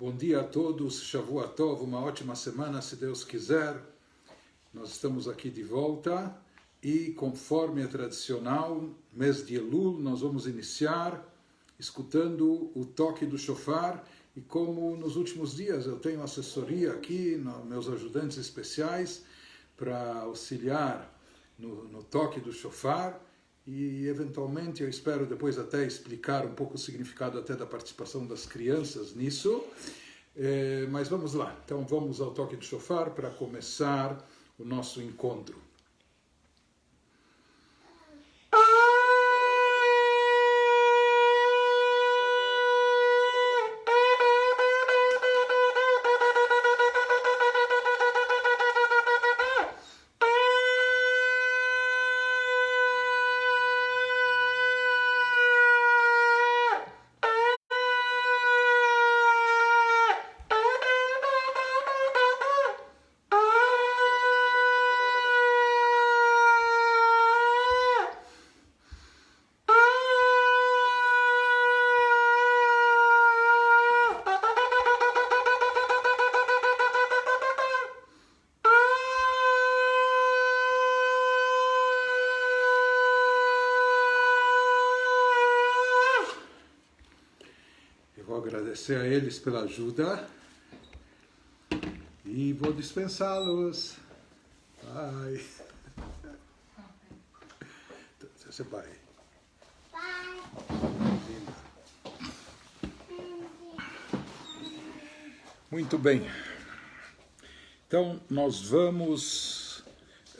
Bom dia a todos, Shavua Tov, uma ótima semana, se Deus quiser. Nós estamos aqui de volta e, conforme é tradicional, mês de Elul, nós vamos iniciar escutando o toque do shofar. E como nos últimos dias eu tenho assessoria aqui, meus ajudantes especiais, para auxiliar no toque do shofar. E, eventualmente, eu espero depois até explicar um pouco o significado até da participação das crianças nisso. Mas vamos lá. Então, vamos ao toque do shofar para começar o nosso encontro. Agradecer a eles pela ajuda e vou dispensá-los. Vai. Você vai. Muito bem. Então, nós vamos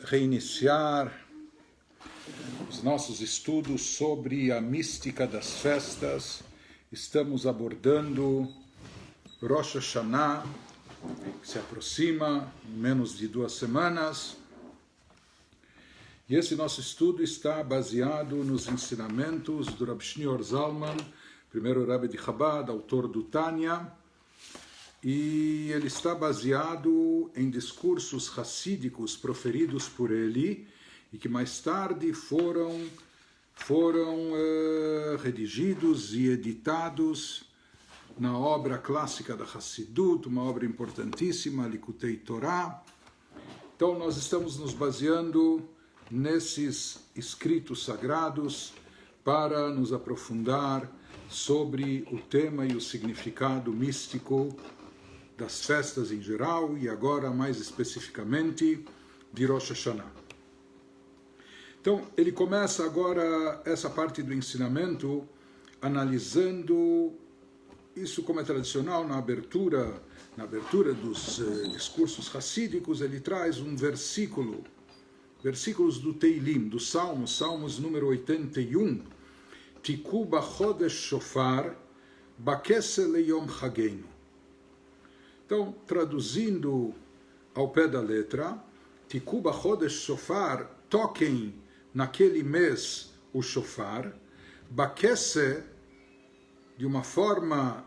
reiniciar os nossos estudos sobre a mística das festas. Estamos abordando Rosh Hashanah, que se aproxima em menos de 2 semanas. E esse nosso estudo está baseado nos ensinamentos do Rabbi Shneur Zalman, primeiro Rabbi de Chabad, autor do Tanya, e ele está baseado em discursos racídicos proferidos por ele e que mais tarde foram redigidos e editados na obra clássica da Hassidut, uma obra importantíssima, Likutei Torah. Então nós estamos nos baseando nesses escritos sagrados para nos aprofundar sobre o tema e o significado místico das festas em geral e agora mais especificamente de Rosh Hashanah. Então, ele começa agora essa parte do ensinamento analisando isso como é tradicional na abertura dos discursos racídicos. Ele traz um versículos do Teilim, do Salmos número 81, Tiku b'chodesh shofar, b'keseh leyom chageinu. Então, traduzindo ao pé da letra, Tiku b'chodesh shofar, toquem naquele mês o shofar, Bakese, de uma forma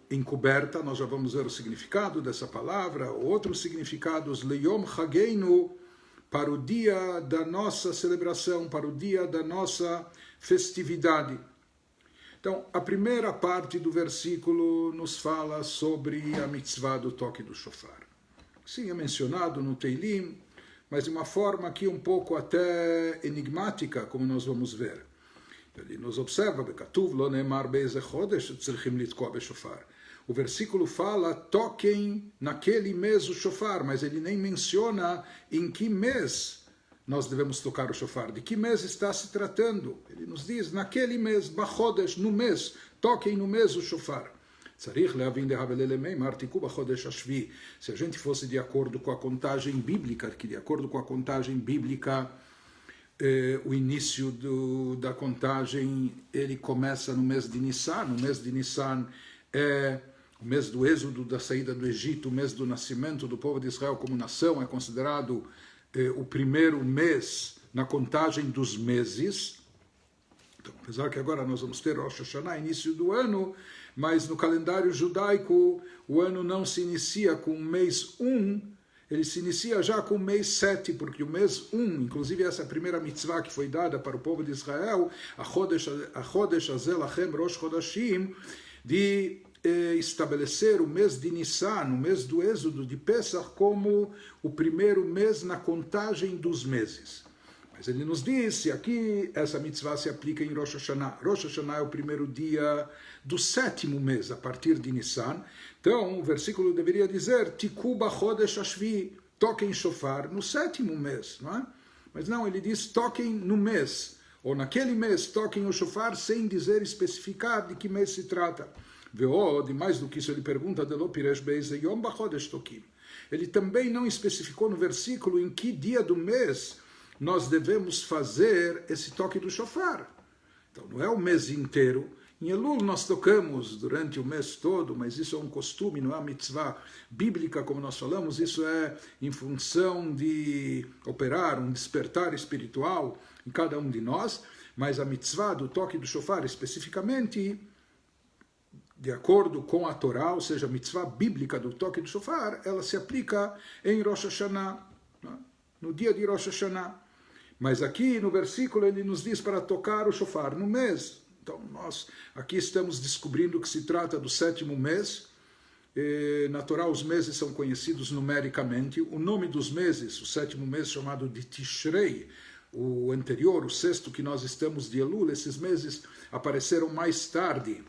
encoberta, nós já vamos ver o significado dessa palavra, outros significados, Leyom Chageinu, para o dia da nossa celebração, para o dia da nossa festividade. Então, a primeira parte do versículo nos fala sobre a mitzvah do toque do shofar. Sim, é mencionado no Teilim, mas de uma forma aqui um pouco até enigmática, como nós vamos ver. Ele nos observa, o versículo fala, toquem naquele mês o shofar, mas ele nem menciona em que mês nós devemos tocar o shofar, de que mês está se tratando. Ele nos diz, naquele mês, bachodesh, no mês, toquem no mês o shofar. Se a gente fosse de acordo com a contagem bíblica, o início da contagem, ele começa no mês de Nissan. O mês de Nissan é o mês do êxodo, da saída do Egito, o mês do nascimento do povo de Israel como nação, é considerado o primeiro mês na contagem dos meses. Então, apesar que agora nós vamos ter Rosh Hashanah, início do ano, mas no calendário judaico o ano não se inicia com o mês 1, ele se inicia já com o mês 7, porque o mês 1, inclusive essa primeira mitzvah que foi dada para o povo de Israel, a Chodesh Azel Lachem Rosh Chodashim, de estabelecer o mês de Nissan, o mês do Êxodo de Pesach, como o primeiro mês na contagem dos meses. Mas ele nos disse aqui, essa mitzvah se aplica em Rosh Hashanah. Rosh Hashanah é o primeiro dia do 7º mês, a partir de Nissan. Então, o versículo deveria dizer, Tiku b'chodesh hashvi, toquem shofar no 7º mês, não é? Mas não, ele diz, toquem no mês, ou naquele mês, toquem o shofar, sem dizer, especificar de que mês se trata. Veod, mais do que isso, ele pergunta, ele também não especificou no versículo em que dia do mês nós devemos fazer esse toque do shofar. Então, não é o mês inteiro. Em Elul nós tocamos durante o mês todo, mas isso é um costume, não é uma mitzvah bíblica, como nós falamos, isso é em função de operar um despertar espiritual em cada um de nós, mas a mitzvah do toque do shofar, especificamente, de acordo com a Torá, ou seja, a mitzvah bíblica do toque do shofar, ela se aplica em Rosh Hashanah, no dia de Rosh Hashanah. Mas aqui no versículo ele nos diz para tocar o shofar no mês. Então nós aqui estamos descobrindo que se trata do 7º mês. Na Torá os meses são conhecidos numericamente. O nome dos meses, o 7º mês chamado de Tishrei, o anterior, o 6º que nós estamos de Elul, esses meses apareceram mais tarde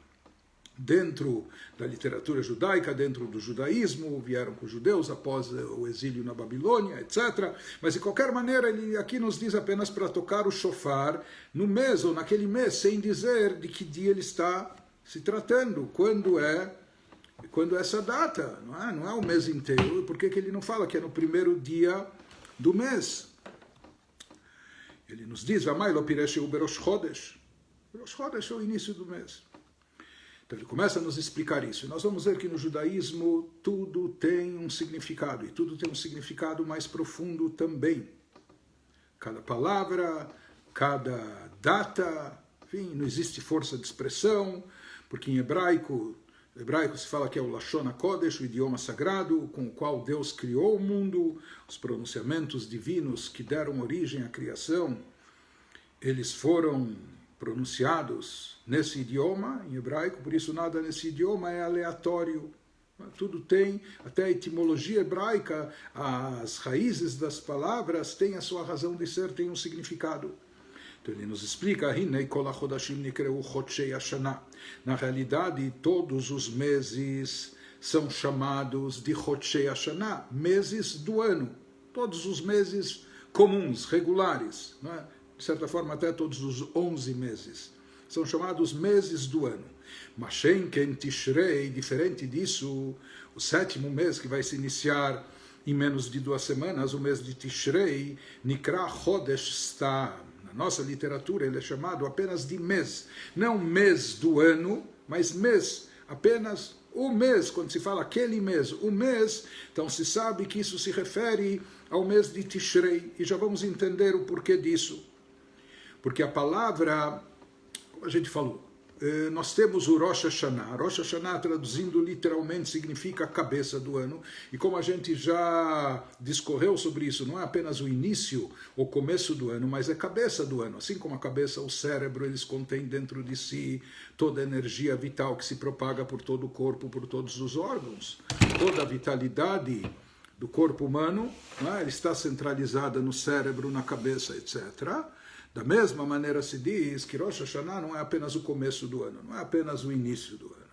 dentro da literatura judaica, dentro do judaísmo, vieram com os judeus após o exílio na Babilônia, etc. Mas, de qualquer maneira, ele aqui nos diz apenas para tocar o shofar no mês, ou naquele mês, sem dizer de que dia ele está se tratando, quando é essa data, não é o mês inteiro. Por que ele não fala que é no primeiro dia do mês? Ele nos diz, Vamai lo piresheu berosh chodesh. Berosh chodesh é o início do mês. Então ele começa a nos explicar isso. E nós vamos ver que no judaísmo tudo tem um significado, e tudo tem um significado mais profundo também. Cada palavra, cada data, enfim, não existe força de expressão, porque em hebraico se fala que é o Lashon HaKodesh, o idioma sagrado, com o qual Deus criou o mundo, os pronunciamentos divinos que deram origem à criação, eles foram pronunciados nesse idioma, em hebraico, por isso nada nesse idioma é aleatório. Tudo tem, até a etimologia hebraica, as raízes das palavras têm a sua razão de ser, têm um significado. Então ele nos explica, na realidade todos os meses são chamados de Chodshei Hashanah, meses do ano, todos os meses comuns, regulares, não é? De certa forma até todos os 11 meses, são chamados meses do ano. Mas Shenken Tishrei, diferente disso, o 7º mês que vai se iniciar em menos de 2 semanas, o mês de Tishrei, Nikra Chodesh Stam. Na nossa literatura ele é chamado apenas de mês, não mês do ano, mas mês, apenas o mês. Quando se fala aquele mês, o mês, então se sabe que isso se refere ao mês de Tishrei, e já vamos entender o porquê disso. Porque a palavra, como a gente falou, nós temos o Rosh Hashanah. Rosh Hashanah, traduzindo literalmente, significa cabeça do ano. E como a gente já discorreu sobre isso, não é apenas o início, o começo do ano, mas é cabeça do ano. Assim como a cabeça, o cérebro, eles contêm dentro de si toda a energia vital que se propaga por todo o corpo, por todos os órgãos. Toda a vitalidade do corpo humano, ela está centralizada no cérebro, na cabeça, etc. Da mesma maneira se diz que Rosh Hashanah não é apenas o começo do ano, não é apenas o início do ano.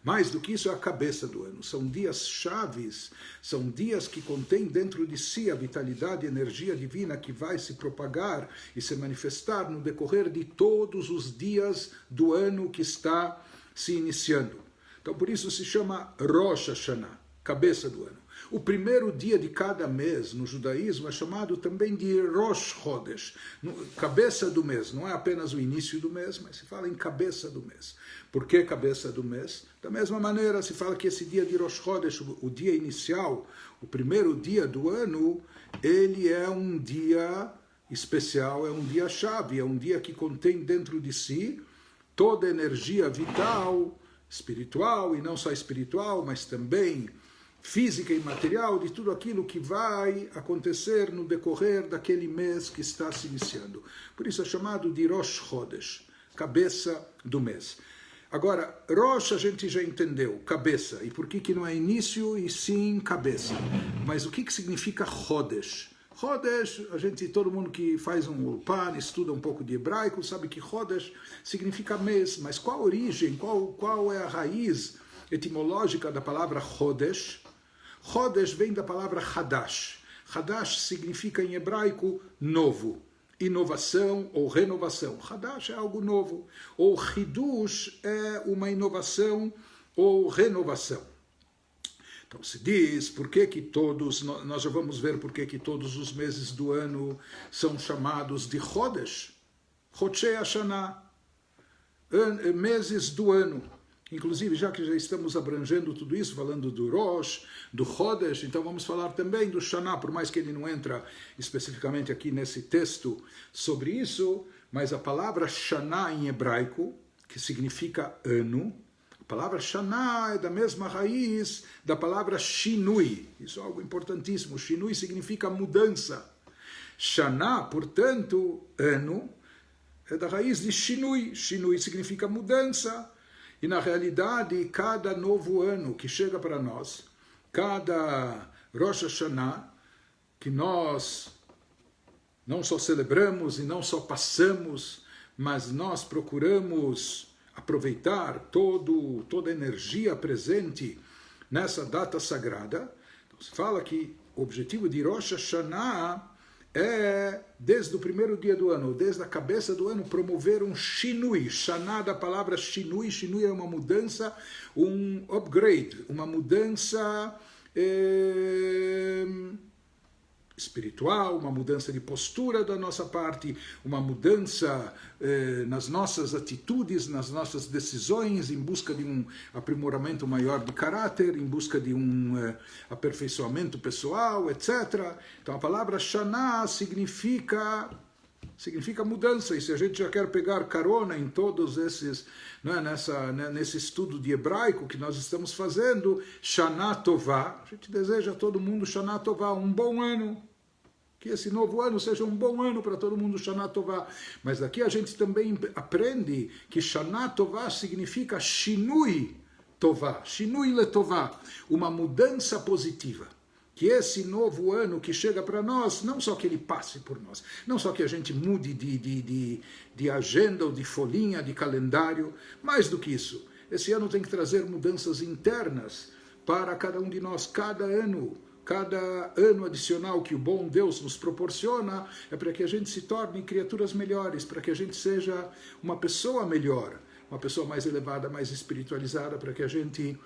Mais do que isso é a cabeça do ano. São dias chaves, são dias que contêm dentro de si a vitalidade e energia divina que vai se propagar e se manifestar no decorrer de todos os dias do ano que está se iniciando. Então por isso se chama Rosh Hashanah, cabeça do ano. O primeiro dia de cada mês no judaísmo é chamado também de Rosh Chodesh, cabeça do mês. Não é apenas o início do mês, mas se fala em cabeça do mês. Por que cabeça do mês? Da mesma maneira se fala que esse dia de Rosh Chodesh, o dia inicial, o primeiro dia do ano, ele é um dia especial, é um dia chave, é um dia que contém dentro de si toda a energia vital, espiritual, e não só espiritual, mas também física e material, de tudo aquilo que vai acontecer no decorrer daquele mês que está se iniciando. Por isso é chamado de Rosh Chodesh, cabeça do mês. Agora, Rosh a gente já entendeu, cabeça. E por que não é início e sim cabeça? Mas o que significa Chodesh? Chodesh, todo mundo que faz um ulpan, estuda um pouco de hebraico, sabe que Chodesh significa mês. Mas qual a origem, qual é a raiz etimológica da palavra Chodesh? Chodesh vem da palavra Hadash. Hadash significa em hebraico novo. Inovação ou renovação. Hadash é algo novo. Ou Hidush é uma inovação ou renovação. Então se diz, por que todos, nós já vamos ver por que todos os meses do ano são chamados de Chodesh. Chodshei Hashanah. Meses do ano. Inclusive, já que já estamos abrangendo tudo isso, falando do Rosh, do Chodesh, então vamos falar também do Shana, por mais que ele não entra especificamente aqui nesse texto sobre isso, mas a palavra Shana em hebraico, que significa ano, a palavra Shana é da mesma raiz da palavra Shinui. Isso é algo importantíssimo. Shinui significa mudança. Shana, portanto, ano, é da raiz de Shinui. Shinui significa mudança. E na realidade, cada novo ano que chega para nós, cada Rosh Hashanah, que nós não só celebramos e não só passamos, mas nós procuramos aproveitar toda a energia presente nessa data sagrada. Então, se fala que o objetivo de Rosh Hashanah é, desde o primeiro dia do ano, desde a cabeça do ano, promover um shinui. Shana da palavra shinui. Shinui é uma mudança, um upgrade, uma mudança espiritual, uma mudança de postura da nossa parte, uma mudança nas nossas atitudes, nas nossas decisões, em busca de um aprimoramento maior de caráter, em busca de um aperfeiçoamento pessoal, etc. Então a palavra Shana significa mudança, e se a gente já quer pegar carona em todos esses, nesse estudo de hebraico que nós estamos fazendo, Shana Tová, a gente deseja a todo mundo Shana Tová, um bom ano, que esse novo ano seja um bom ano para todo mundo, Shana Tová. Mas daqui a gente também aprende que Shana Tová significa Shinui Tová, Shinui Letová, uma mudança positiva. Que esse novo ano que chega para nós, não só que ele passe por nós, não só que a gente mude de agenda ou de folhinha, de calendário, mais do que isso. Esse ano tem que trazer mudanças internas para cada um de nós, cada ano adicional que o bom Deus nos proporciona, é para que a gente se torne criaturas melhores, para que a gente seja uma pessoa melhor, uma pessoa mais elevada, mais espiritualizada, para que a gente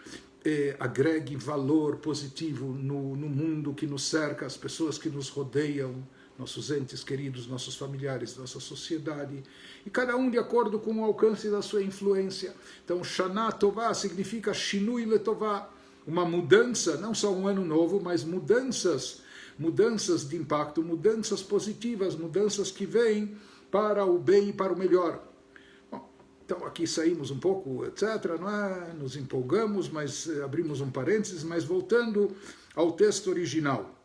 agregue valor positivo no mundo que nos cerca, as pessoas que nos rodeiam, nossos entes queridos, nossos familiares, nossa sociedade, e cada um de acordo com o alcance da sua influência. Então, Shana Tová significa Shinui Letová, uma mudança, não só um ano novo, mas mudanças de impacto, mudanças positivas, mudanças que vêm para o bem e para o melhor. Então aqui saímos um pouco, etc., não é? Nos empolgamos, mas abrimos um parênteses, mas voltando ao texto original.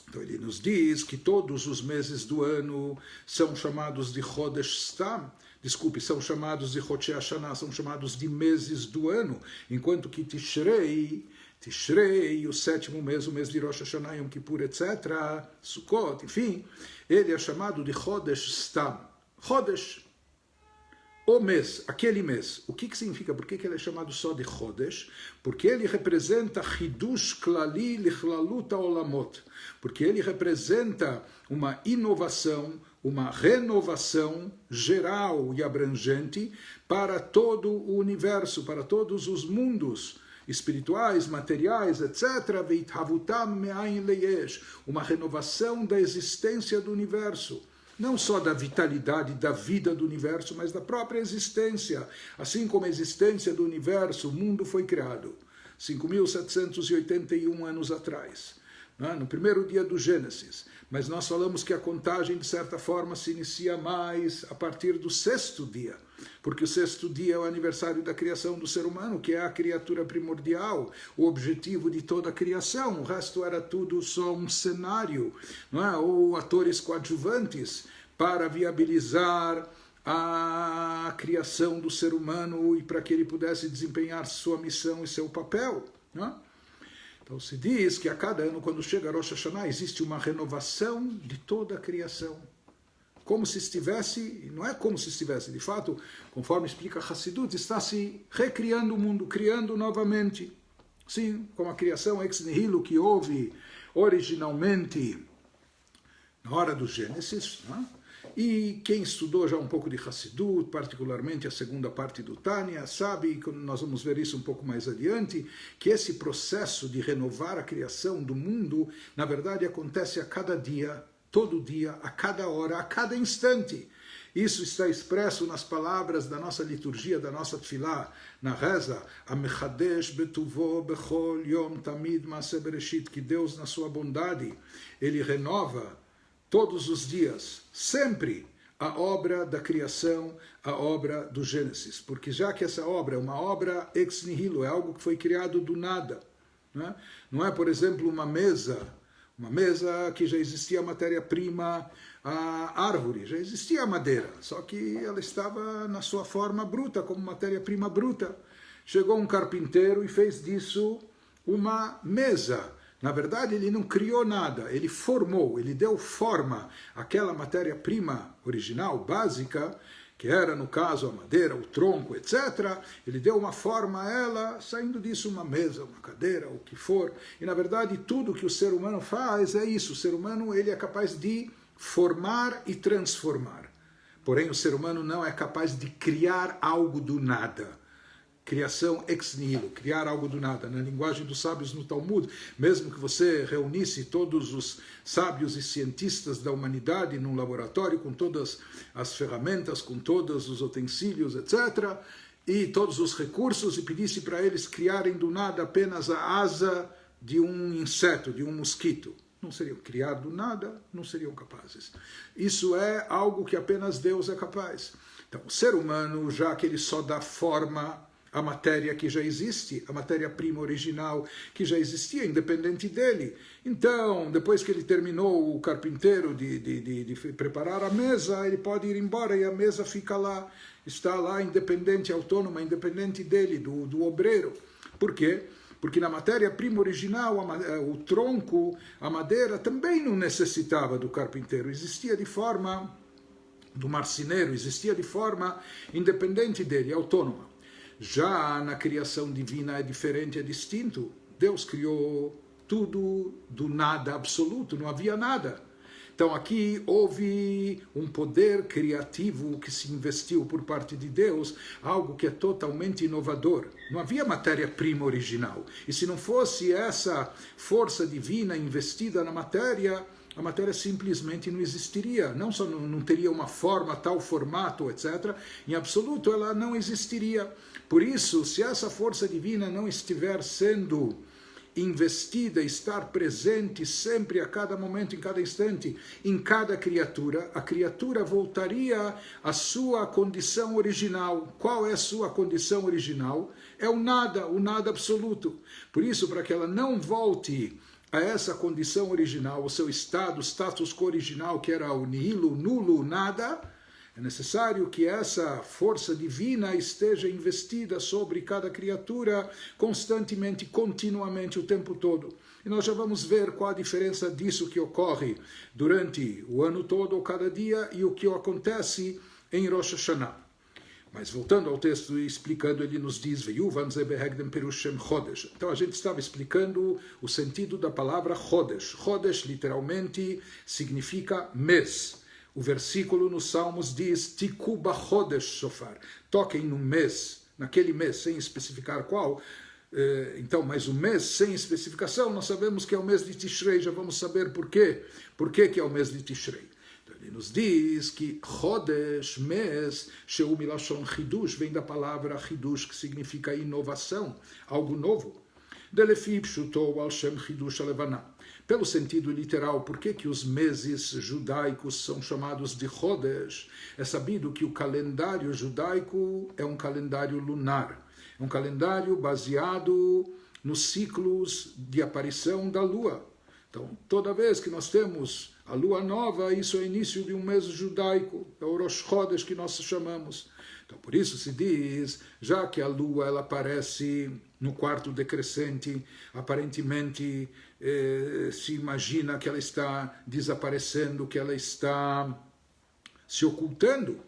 Então ele nos diz que todos os meses do ano são chamados de Chodesh Stam, são chamados de Chodshei Hashanah, são chamados de meses do ano, enquanto que Tishrei, o sétimo mês, o mês de Rosh Hashanah, Yom Kippur, etc., Sukkot, enfim, ele é chamado de Chodesh Stam. Chodesh, o mês, aquele mês. O que significa? Por que ele é chamado só de Chodesh? Porque ele representa Hidush Klali Lichlalut Olamot. Porque ele representa uma inovação, uma renovação geral e abrangente para todo o universo, para todos os mundos espirituais, materiais, etc. Uma renovação da existência do universo. Não só da vitalidade da vida do universo, mas da própria existência. Assim como a existência do universo, o mundo foi criado 5.781 anos atrás, no primeiro dia do Gênesis. Mas nós falamos que a contagem, de certa forma, se inicia mais a partir do sexto dia, porque o sexto dia é o aniversário da criação do ser humano, que é a criatura primordial, o objetivo de toda a criação. O resto era tudo só um cenário, não é? Ou atores coadjuvantes para viabilizar a criação do ser humano e para que ele pudesse desempenhar sua missão e seu papel. Né? Então se diz que a cada ano, quando chega Rosh Hashanah, existe uma renovação de toda a criação. Como se estivesse, não é como se estivesse, de fato, conforme explica Hassidut, está se recriando o mundo, criando novamente. Sim, como a criação ex nihilo que houve originalmente na hora do Gênesis, né? E quem estudou já um pouco de Hassidut, particularmente a segunda parte do Tânia, sabe, nós vamos ver isso um pouco mais adiante, que esse processo de renovar a criação do mundo, na verdade, acontece a cada dia, todo dia, a cada hora, a cada instante. Isso está expresso nas palavras da nossa liturgia, da nossa tefilá, na reza, Amechadesh betuvo bechol yom tamid maaseh bereshit, que Deus, na sua bondade, Ele renova todos os dias, sempre, a obra da criação, a obra do Gênesis. Porque já que essa obra é uma obra ex nihilo, é algo que foi criado do nada. Não é, por exemplo, uma mesa que já existia matéria-prima, a árvore, já existia a madeira, só que ela estava na sua forma bruta, como matéria-prima bruta. Chegou um carpinteiro e fez disso uma mesa. Na verdade, ele não criou nada, ele formou, ele deu forma àquela matéria-prima original, básica, que era, no caso, a madeira, o tronco, etc. Ele deu uma forma a ela, saindo disso uma mesa, uma cadeira, o que for. E, na verdade, tudo que o ser humano faz é isso. O ser humano ele é capaz de formar e transformar. Porém, o ser humano não é capaz de criar algo do nada. Criação ex nihilo, criar algo do nada. Na linguagem dos sábios no Talmud, mesmo que você reunisse todos os sábios e cientistas da humanidade num laboratório, com todas as ferramentas, com todos os utensílios, etc., e todos os recursos, e pedisse para eles criarem do nada apenas a asa de um inseto, de um mosquito, não seriam criar do nada, não seriam capazes. Isso é algo que apenas Deus é capaz. Então, o ser humano, já que ele só dá forma a matéria que já existe, a matéria-prima original que já existia, independente dele. Então, depois que ele terminou, o carpinteiro, de preparar a mesa, ele pode ir embora e a mesa fica lá, está lá independente, autônoma, independente dele, do obreiro. Por quê? Porque na matéria-prima original, o tronco, a madeira, também não necessitava do carpinteiro, existia de forma, do marceneiro, existia de forma independente dele, autônoma. Já na criação divina é diferente, é distinto. Deus criou tudo do nada absoluto, não havia nada. Então aqui houve um poder criativo que se investiu por parte de Deus, algo que é totalmente inovador. Não havia matéria-prima original. E se não fosse essa força divina investida na matéria, a matéria simplesmente não existiria. Não só não teria uma forma, tal formato, etc. Em absoluto, ela não existiria. Por isso, se essa força divina não estiver sendo investida, estar presente sempre, a cada momento, em cada instante, em cada criatura, a criatura voltaria à sua condição original. Qual é a sua condição original? É o nada absoluto. Por isso, para que ela não volte a essa condição original, o seu status quo original, que era o nihilo, nulo, nada, é necessário que essa força divina esteja investida sobre cada criatura constantemente, continuamente, o tempo todo. E nós já vamos ver qual a diferença disso que ocorre durante o ano todo, ou cada dia, e o que acontece em Rosh Hashanah. Mas voltando ao texto e explicando, ele nos diz, então a gente estava explicando o sentido da palavra Chodesh. Chodesh literalmente significa mês. O versículo nos Salmos diz, Tiku b'chodesh shofar. Toquem no mês, naquele mês, sem especificar qual. Então, mas o mês sem especificação, nós sabemos que é o mês de Tishrei, já vamos saber por quê. Por que é o mês de Tishrei? Então, ele nos diz que Chodesh, mês, Sheu milashon chidush, vem da palavra chidush, que significa inovação, algo novo. Delefi pshuto al shem chidush alevanah. Pelo sentido literal, por que os meses judaicos são chamados de Chodesh? É sabido que o calendário judaico é um calendário lunar. É um calendário baseado nos ciclos de aparição da lua. Então, toda vez que nós temos A lua nova, isso é o início de um mês judaico, é o Rosh Chodesh que nós chamamos. Então, por isso se diz, já que a lua ela aparece no quarto decrescente, aparentemente se imagina que ela está desaparecendo, que ela está se ocultando.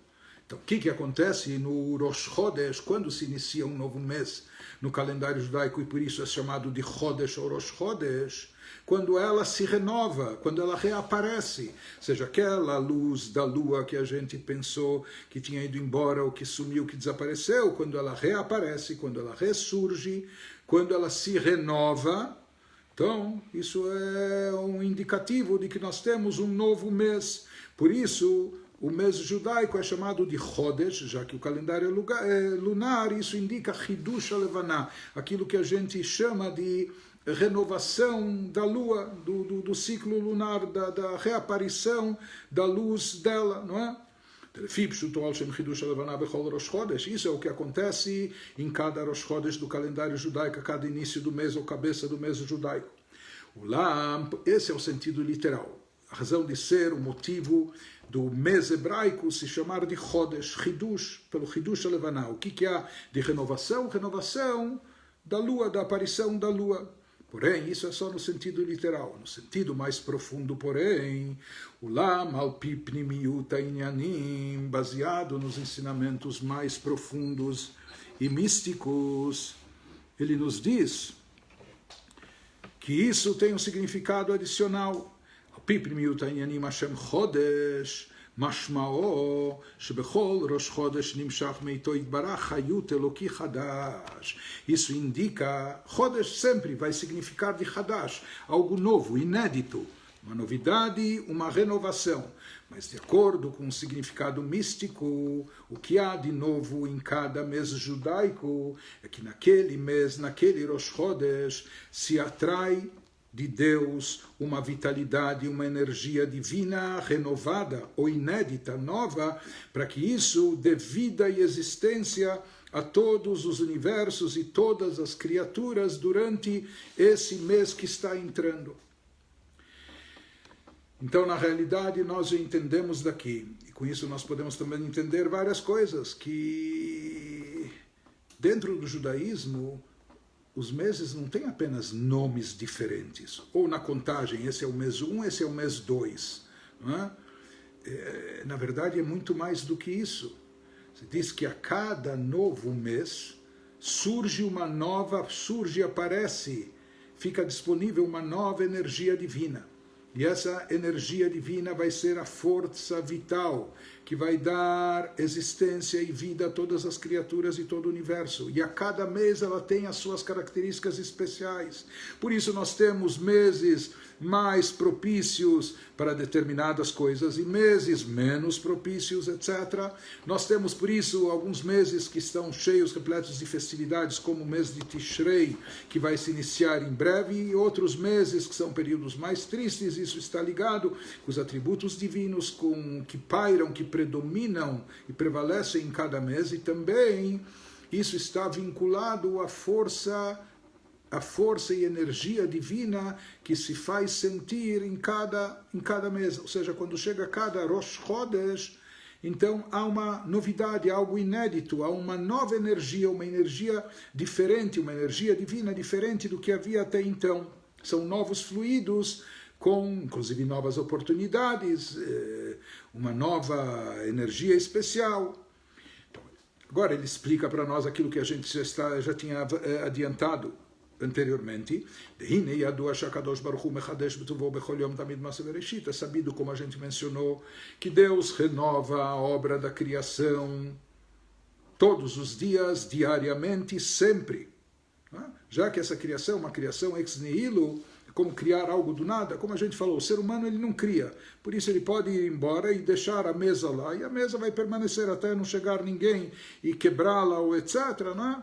Então, o que acontece no Rosh Chodesh, quando se inicia um novo mês no calendário judaico, e por isso é chamado de Chodesh ou Rosh Chodesh, quando ela se renova, quando ela reaparece, ou seja, aquela luz da lua que a gente pensou que tinha ido embora, ou que sumiu, que desapareceu, quando ela reaparece, quando ela ressurge, quando ela se renova, então isso é um indicativo de que nós temos um novo mês. Por isso, o mês judaico é chamado de Chodesh, já que o calendário é lunar, isso indica Hidush Levaná, aquilo que a gente chama de renovação da lua, do ciclo lunar, da reaparição da luz dela, não é? Isso é o que acontece em cada Rosh Chodesh do calendário judaico, a cada início do mês ou cabeça do mês judaico. Esse é o sentido literal, a razão de ser, o motivo do mês hebraico se chamar de Chodesh, Hidush, pelo Hidush Levaná. O que há de renovação? Renovação da lua, da aparição da lua. Porém, isso é só no sentido literal. No sentido mais profundo, porém, Ulam al-pi pnimiyut inyanim, baseado nos ensinamentos mais profundos e místicos, ele nos diz que isso tem um significado adicional. Al-pi pnimiyut inyanim Hashem Chodesh, משמעו שבכל ראש חודש נמשך מאיתו יתברך חיות אלוקי חדש. Isso indica, Chodesh sempre vai significar de Hadash, algo novo, inédito, uma novidade, uma renovação. Mas de acordo com o significado místico, o que há de novo em cada mês judaico é que naquele mês, naquele Rosh Chodesh, se atrai de Deus uma vitalidade, uma energia divina renovada ou inédita, nova, para que isso dê vida e existência a todos os universos e todas as criaturas durante esse mês que está entrando. Então, na realidade, nós entendemos daqui, e com isso nós podemos também entender várias coisas, que dentro do judaísmo os meses não têm apenas nomes diferentes, ou na contagem, esse é o mês 1, esse é o mês 2. Não é? Na verdade, é muito mais do que isso. Se diz que a cada novo mês aparece, fica disponível uma nova energia divina. E essa energia divina vai ser a força vital que vai dar existência e vida a todas as criaturas e todo o universo. E a cada mês ela tem as suas características especiais. Por isso nós temos meses mais propícios para determinadas coisas e meses menos propícios, etc. Nós temos, por isso, alguns meses que estão cheios, repletos de festividades, como o mês de Tishrei, que vai se iniciar em breve, e outros meses que são períodos mais tristes. Isso está ligado com os atributos divinos que pairam, que predominam e prevalecem em cada mês, e também isso está vinculado à força e energia divina que se faz sentir em cada mês. Ou seja, quando chega cada Rosh Chodesh, então há uma novidade, algo inédito, há uma nova energia, uma energia diferente, uma energia divina diferente do que havia até então. São novos fluidos, com inclusive novas oportunidades, uma nova energia especial. Agora ele explica para nós aquilo que a gente já tinha adiantado anteriormente. É sabido, como a gente mencionou, que Deus renova a obra da criação todos os dias, diariamente, sempre. Já que essa criação é uma criação ex nihilo, como criar algo do nada, como a gente falou, o ser humano ele não cria, por isso ele pode ir embora e deixar a mesa lá, e a mesa vai permanecer até não chegar ninguém e quebrá-la, ou etc., né?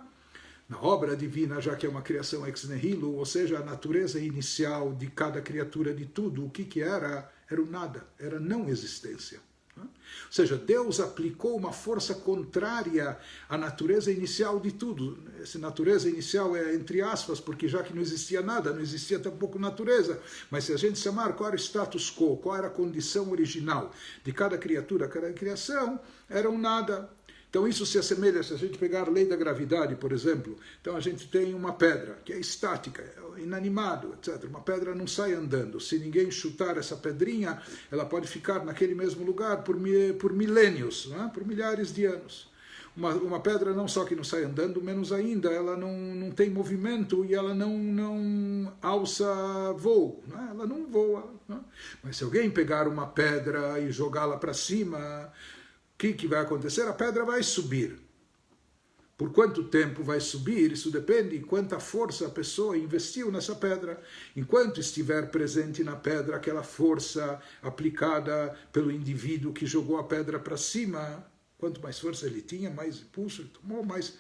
Na obra divina, já que é uma criação ex nihilo, ou seja, a natureza inicial de cada criatura, de tudo, o que era? Era o nada, era não existência. Ou seja, Deus aplicou uma força contrária à natureza inicial de tudo. Essa natureza inicial é entre aspas, porque já que não existia nada, não existia tampouco natureza. Mas se a gente chamar qual era o status quo, qual era a condição original de cada criatura, cada criação, era um nada. Então isso se assemelha, se a gente pegar a lei da gravidade, por exemplo, então a gente tem uma pedra que é estática, é inanimado, etc. Uma pedra não sai andando. Se ninguém chutar essa pedrinha, ela pode ficar naquele mesmo lugar por milênios, não é? Por milhares de anos. Uma pedra não só que não sai andando, menos ainda, ela não tem movimento e ela não alça voo, não é? Ela não voa. Não é? Mas se alguém pegar uma pedra e jogá-la para cima, o que vai acontecer? A pedra vai subir. Por quanto tempo vai subir? Isso depende de quanta força a pessoa investiu nessa pedra. Enquanto estiver presente na pedra aquela força aplicada pelo indivíduo que jogou a pedra para cima, quanto mais força ele tinha, mais impulso ele tomou, mais...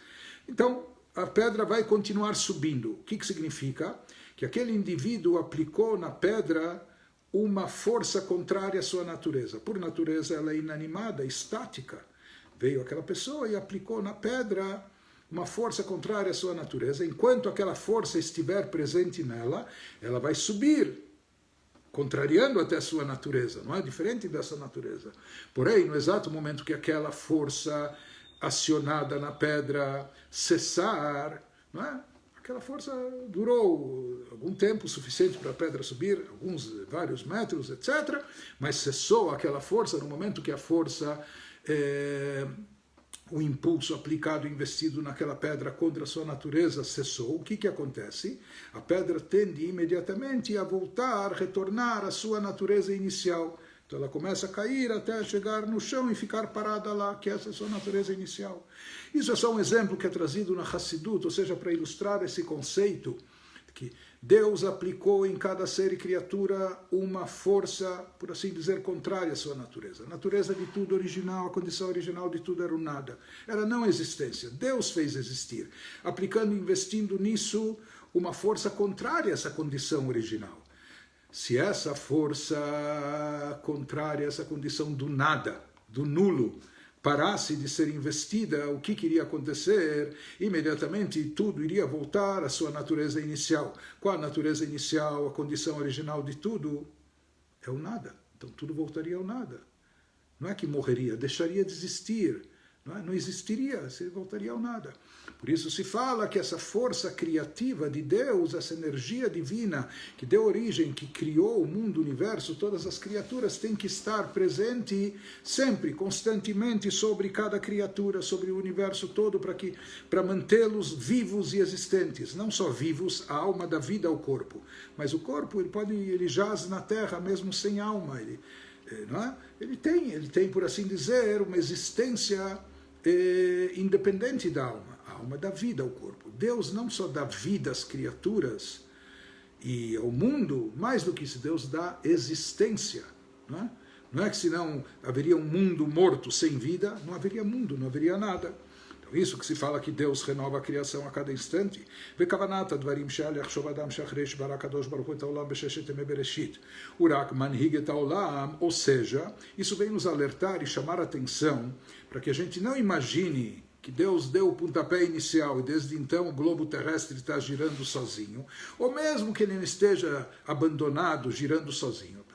Então, a pedra vai continuar subindo. O que significa? Que aquele indivíduo aplicou na pedra uma força contrária à sua natureza. Por natureza ela é inanimada, estática. Veio aquela pessoa e aplicou na pedra uma força contrária à sua natureza. Enquanto aquela força estiver presente nela, ela vai subir, contrariando até a sua natureza, não é? Diferente dessa natureza. Porém, no exato momento que aquela força acionada na pedra cessar, não é? Aquela força durou algum tempo suficiente para a pedra subir, vários metros, etc. Mas cessou aquela força no momento que a força, o impulso aplicado, investido naquela pedra contra a sua natureza cessou. O que acontece? A pedra tende imediatamente a voltar, retornar à sua natureza inicial. Então ela começa a cair até chegar no chão e ficar parada lá, que essa é a sua natureza inicial. Isso é só um exemplo que é trazido na Hassidut, ou seja, para ilustrar esse conceito que Deus aplicou em cada ser e criatura uma força, por assim dizer, contrária à sua natureza. A natureza de tudo original, a condição original de tudo era o nada. Era não existência. Deus fez existir, aplicando, investindo nisso uma força contrária a essa condição original. Se essa força contrária a essa condição do nada, do nulo, parasse de ser investida, o que iria acontecer? Imediatamente tudo iria voltar à sua natureza inicial. Qual a natureza inicial, a condição original de tudo? É o nada. Então tudo voltaria ao nada. Não é que morreria, deixaria de existir. Não existiria, se voltaria ao nada. Por isso se fala que essa força criativa de Deus, essa energia divina que deu origem, que criou o mundo, o universo, todas as criaturas, tem que estar presente sempre, constantemente sobre cada criatura, sobre o universo todo, para mantê-los vivos e existentes. Não só vivos, a alma dá vida ao corpo, mas o corpo ele jaz na terra mesmo sem alma. Não é? Ele tem, por assim dizer, uma existência independente da alma. A alma dá vida ao corpo. Deus não só dá vida às criaturas e ao mundo, mais do que isso, Deus dá existência. Não é que senão haveria um mundo morto sem vida, não haveria mundo, não haveria nada. Então, isso que se fala que Deus renova a criação a cada instante. Ou seja, isso vem nos alertar e chamar a atenção para que a gente não imagine que Deus deu o pontapé inicial e desde então o globo terrestre está girando sozinho, ou mesmo que ele não esteja abandonado, girando sozinho.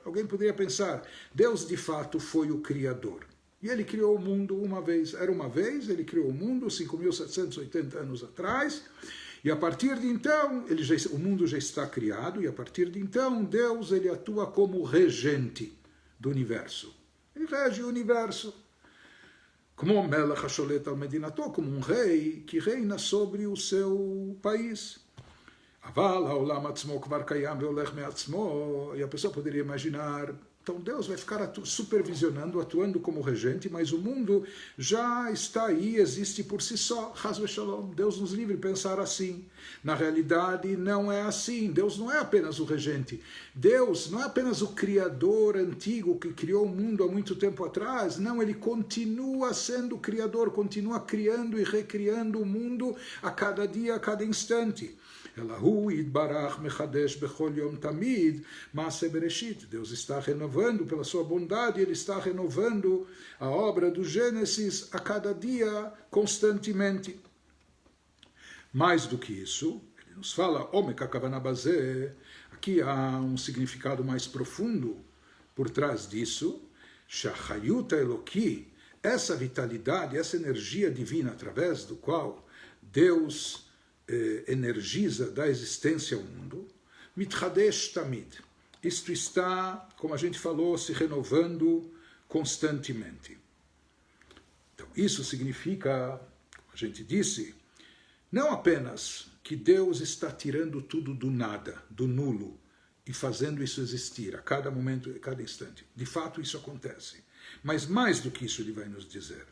Alguém poderia pensar, Deus de fato foi o Criador. E ele criou o mundo uma vez. Era uma vez, ele criou o mundo 5.780 anos atrás, e a partir de então, o mundo já está criado, e a partir de então, Deus ele atua como regente do universo. Ele rege o universo. Como Melech HaSholet al Medinato, como um rei que reina sobre o seu país. Aval haolam atzmo kvar kayam veolech me'atzmo. E a pessoa poderia imaginar, então Deus vai ficar supervisionando, atuando como regente, mas o mundo já está aí, existe por si só. Chas v'shalom. Deus nos livre de pensar assim. Na realidade, não é assim. Deus não é apenas o regente. Deus não é apenas o Criador antigo que criou o mundo há muito tempo atrás. Não, ele continua sendo o Criador, continua criando e recriando o mundo a cada dia, a cada instante. Deus está renovando renovando, pela sua bondade, Ele está renovando a obra do Gênesis a cada dia, constantemente. Mais do que isso, Ele nos fala, aqui há um significado mais profundo por trás disso, Shachayut Eloki, essa vitalidade, essa energia divina através do qual Deus energiza da existência ao mundo, Mitchadesh Tamid. Isto está, como a gente falou, se renovando constantemente. Então, isso significa, como a gente disse, não apenas que Deus está tirando tudo do nada, do nulo, e fazendo isso existir a cada momento, a cada instante. De fato, isso acontece. Mas mais do que isso ele vai nos dizer.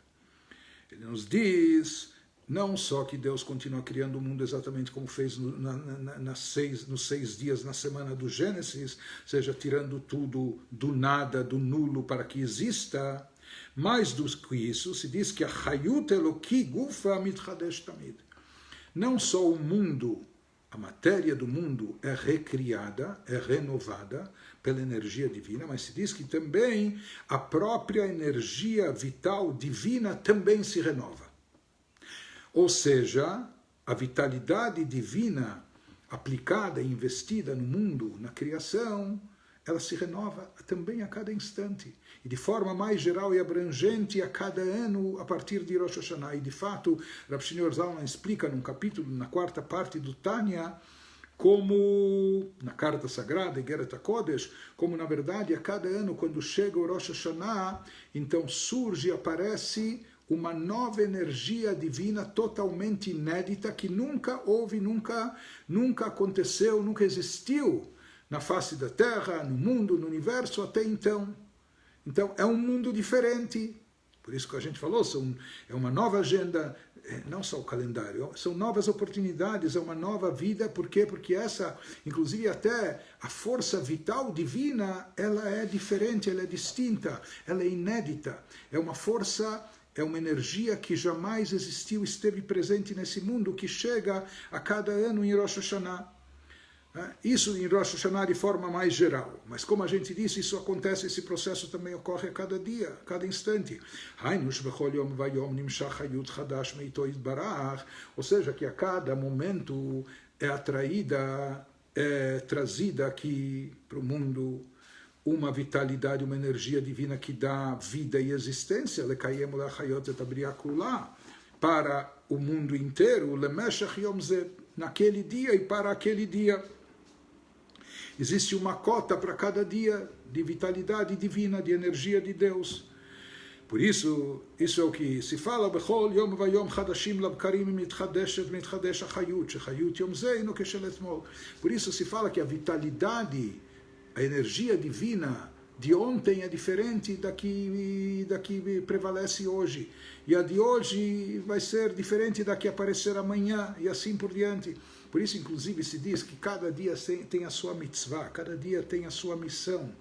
Ele nos diz não só que Deus continua criando o mundo exatamente como fez nos 6 dias na semana do Gênesis, ou seja, tirando tudo do nada, do nulo para que exista, mais do que isso, se diz que a Hayut Eloki Gufa Mitchadesh Tamid. Não só o mundo, a matéria do mundo é recriada, é renovada pela energia divina, mas se diz que também a própria energia vital divina também se renova. Ou seja, a vitalidade divina aplicada e investida no mundo, na criação, ela se renova também a cada instante. E de forma mais geral e abrangente a cada ano, a partir de Rosh Hashanah. E de fato, Rav Shneur Zalman explica num capítulo, na 4ª parte do Tânia, como, na carta sagrada, Igeret HaKodesh, como na verdade a cada ano, quando chega o Rosh Hashanah, então surge, aparece uma nova energia divina totalmente inédita, que nunca houve, nunca aconteceu, nunca existiu na face da Terra, no mundo, no universo até então. Então é um mundo diferente. Por isso que a gente falou, é uma nova agenda, não só o calendário, são novas oportunidades, é uma nova vida. Por quê? Porque essa, inclusive até a força vital divina, ela é diferente, ela é distinta, ela é inédita. É uma força, é uma energia que jamais existiu, esteve presente nesse mundo, que chega a cada ano em Rosh Hashanah. Isso em Rosh Hashanah de forma mais geral. Mas como a gente disse, isso acontece, esse processo também ocorre a cada dia, a cada instante. Ou seja, que a cada momento é atraída, é trazida aqui para o mundo uma vitalidade, uma energia divina que dá vida e existência para o mundo inteiro, naquele dia e para aquele dia. Existe uma cota para cada dia de vitalidade divina, de energia de Deus. Por isso, isso é o que se fala, por isso se fala que a vitalidade, a energia divina de ontem é diferente da que prevalece hoje. E a de hoje vai ser diferente da que aparecer amanhã, e assim por diante. Por isso, inclusive, se diz que cada dia tem a sua mitzvah, cada dia tem a sua missão.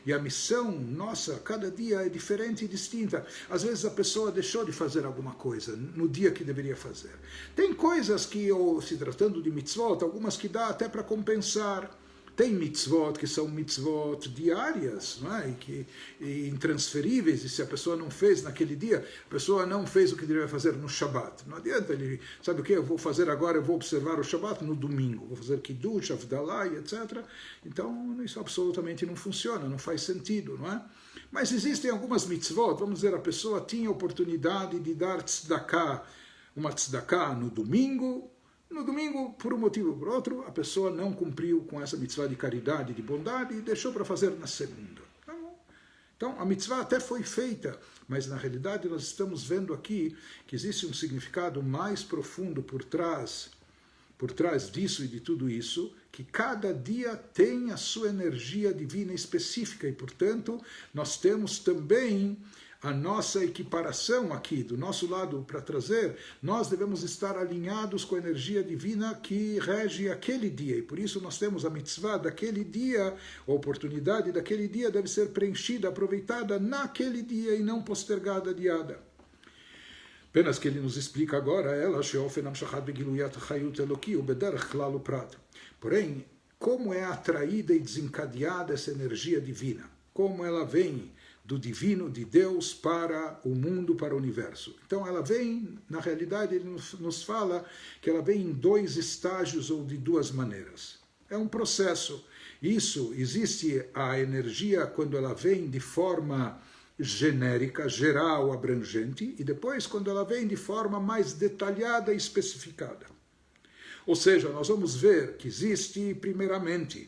E a missão nossa, cada dia é diferente e distinta. Às vezes a pessoa deixou de fazer alguma coisa no dia que deveria fazer. Tem coisas que, ou se tratando de mitzvot, algumas que dá até para compensar. Tem mitzvot que são mitzvot diárias, não é? E intransferíveis, e se a pessoa não fez naquele dia, a pessoa não fez o que deveria fazer no Shabbat. Não adianta ele, sabe o que? Eu vou fazer agora, eu vou observar o Shabbat no domingo, vou fazer Kiddush, Avdalah, etc. Então, isso absolutamente não funciona, não faz sentido, não é? Mas existem algumas mitzvot, vamos dizer, a pessoa tinha a oportunidade de dar tzedakah, uma tzedakah no domingo, por um motivo ou por outro, a pessoa não cumpriu com essa mitzvah de caridade, de bondade, e deixou para fazer na segunda. Então, a mitzvah até foi feita, mas na realidade nós estamos vendo aqui que existe um significado mais profundo por trás disso e de tudo isso, que cada dia tem a sua energia divina específica, e portanto, nós temos também a nossa equiparação aqui, do nosso lado, para trazer, nós devemos estar alinhados com a energia divina que rege aquele dia. E por isso nós temos a mitzvah daquele dia, a oportunidade daquele dia deve ser preenchida, aproveitada naquele dia e não postergada, adiada. Apenas que ele nos explica agora, porém, como é atraída e desencadeada essa energia divina? como ela vem do divino, de Deus, para o mundo, para o universo. Então ela vem, na realidade, ele nos fala que ela vem em 2 estágios ou de 2 maneiras. É um processo. Isso, existe a energia quando ela vem de forma genérica, geral, abrangente, e depois quando ela vem de forma mais detalhada e especificada. Ou seja, nós vamos ver que existe, primeiramente,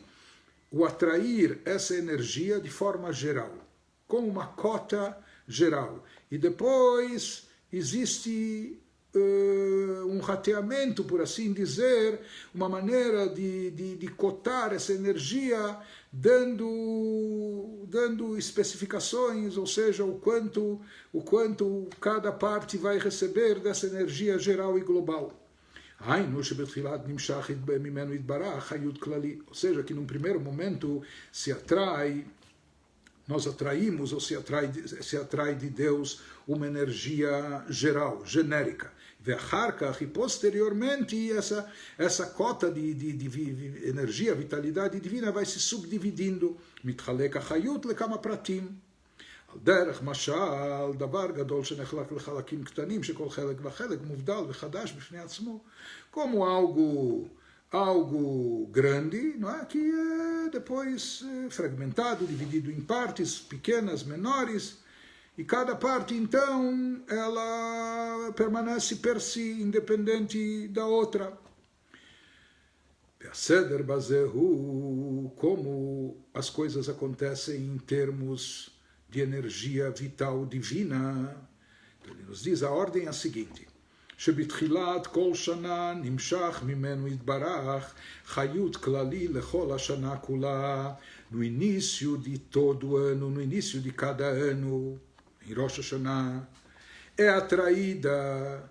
o atrair essa energia de forma geral, como uma cota geral. E depois existe um rateamento, por assim dizer, uma maneira de cotar essa energia, dando especificações, ou seja, o quanto cada parte vai receber dessa energia geral e global. Ou seja, que num primeiro momento se atrai, nós atraímos ou se atrai de Deus uma energia geral, genérica. E posteriormente essa cota de energia, vitalidade divina vai se subdividindo. מתחלק החיות לכמה פרטים. על דרך משל, דבר גדול שנחלק לחלקים קטנים, שכל חלק וחלק מובדל וחדש בפני עצמו. Como algo grande, não é? Que é depois fragmentado, dividido em partes pequenas, menores, e cada parte, então, ela permanece per si, independente da outra. Seder bazehu, como as coisas acontecem em termos de energia vital divina. Então, ele nos diz, a ordem é a seguinte. שבתחילת כל שנה נמשך ממנו יתברך חיות כללי לכל השנה כולה, no início de todo ano, no início de cada ano, em Rosh Hashanah, é atraída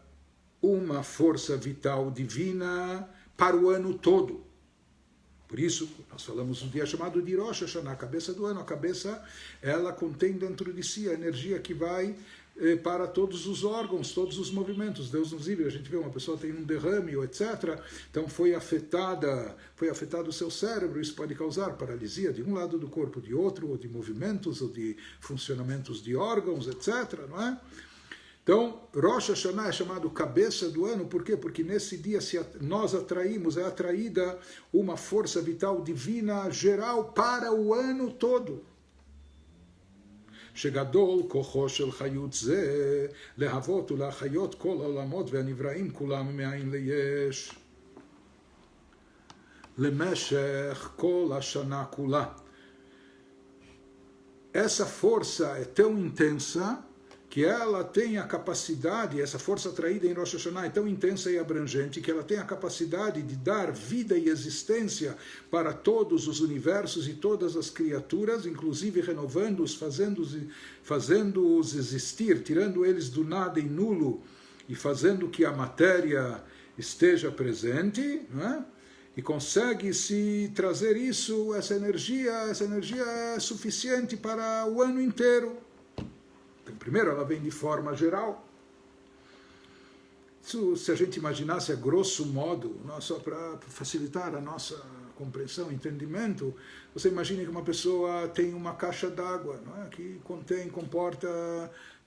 uma força vital divina para o ano todo. Por isso, nós falamos um dia chamado de Rosh Hashanah, a cabeça do ano. A cabeça, ela contém dentro de si a energia que vai para todos os órgãos, todos os movimentos. Deus nos livre, a gente vê uma pessoa tem um derrame, ou etc. Então foi afetado o seu cérebro, isso pode causar paralisia de um lado do corpo, de outro, ou de movimentos, ou de funcionamentos de órgãos, etc. Não é? Então, Rosh Hashanah é chamado cabeça do ano, por quê? Porque nesse dia nós atraímos, é atraída uma força vital divina geral para o ano todo. שגדול כוחו של חיות זה להוות ולהחיות כל העולמות והנבראים כולם מאין ליש למשך כל השנה כולה. Essa força é tão intensa que ela tem a capacidade, essa força atraída em Rosh Hashanah é tão intensa e abrangente que ela tem a capacidade de dar vida e existência para todos os universos e todas as criaturas, inclusive renovando-os, fazendo-os existir, tirando eles do nada e nulo e fazendo que a matéria esteja presente, não é? E consegue-se trazer isso, essa energia é suficiente para o ano inteiro. Então, primeiro, ela vem de forma geral. Isso, se a gente imaginasse a grosso modo, só para facilitar a nossa compreensão, entendimento, você imagina que uma pessoa tem uma caixa d'água, não é? Que comporta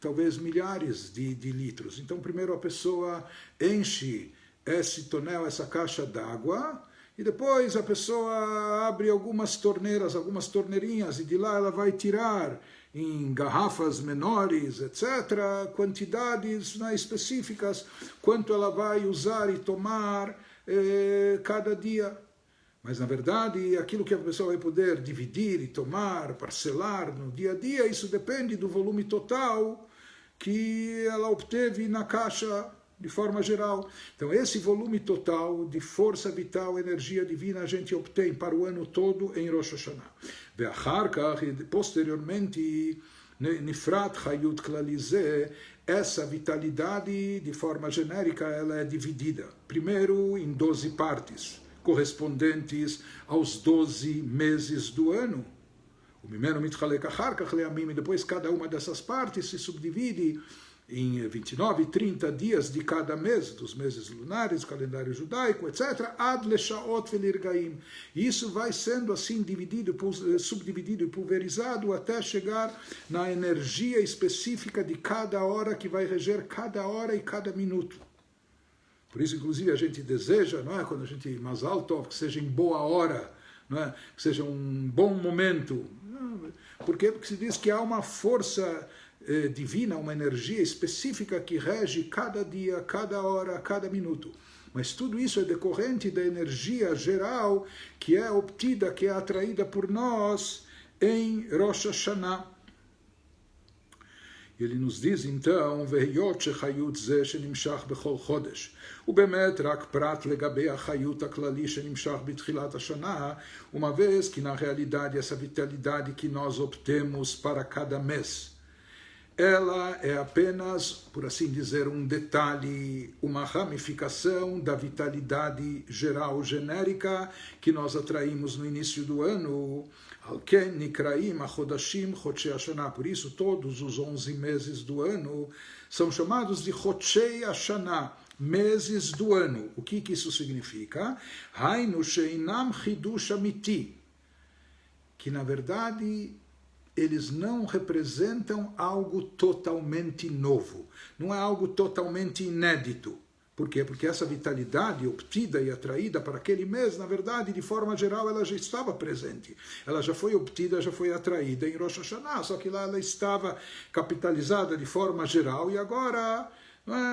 talvez milhares de litros. Então, primeiro a pessoa enche esse tonel, essa caixa d'água, e depois a pessoa abre algumas torneiras, algumas torneirinhas, e de lá ela vai tirar em garrafas menores, etc., quantidades específicas, quanto ela vai usar e tomar cada dia. Mas, na verdade, aquilo que a pessoa vai poder dividir e tomar, parcelar no dia a dia, isso depende do volume total que ela obteve na caixa de forma geral. Então, esse volume total de força vital, energia divina, a gente obtém para o ano todo em Rosh Hashanah. ואחר כך, posteriormente, נפרט חיות כללי זה, essa vitalidade, de forma genérica, ela é dividida. Primeiro, em 12 partes, correspondentes aos 12 meses do ano. וממנו מתחלק אחר כך לימים, e depois cada uma dessas partes se subdivide em 29 e 30 dias de cada mês, dos meses lunares, calendário judaico, etc., ad leshaot velirgaim. E isso vai sendo assim dividido, subdividido e pulverizado até chegar na energia específica de cada hora que vai reger cada hora e cada minuto. Por isso, inclusive, a gente deseja, não é, quando a gente Mazal Tov, que seja em boa hora, não é, que seja um bom momento. Por quê? Porque se diz que há uma força divina, uma energia específica que rege cada dia, cada hora, cada minuto. Mas tudo isso é decorrente da energia geral que é obtida, que é atraída por nós em Rosh Hashanah. Ele nos diz então, והיות שחיות זה שנמשך בכל חודש, ובאמת רק פרט לגבי החיות הכללי שנמשך בתחילת השנה, uma vez que na realidade essa vitalidade que nós obtemos para cada mês, ela é apenas, por assim dizer, um detalhe, uma ramificação da vitalidade geral genérica que nós atraímos no início do ano. Por isso, todos os 11 meses do ano são chamados de Chodshei Hashanah, meses do ano. O que isso significa? Hainu sheinam chidush amiti, que na verdade eles não representam algo totalmente novo, não é algo totalmente inédito. Por quê? Porque essa vitalidade obtida e atraída para aquele mês, na verdade, de forma geral, ela já estava presente. Ela já foi obtida, já foi atraída em Rosh Hashanah, só que lá ela estava capitalizada de forma geral e agora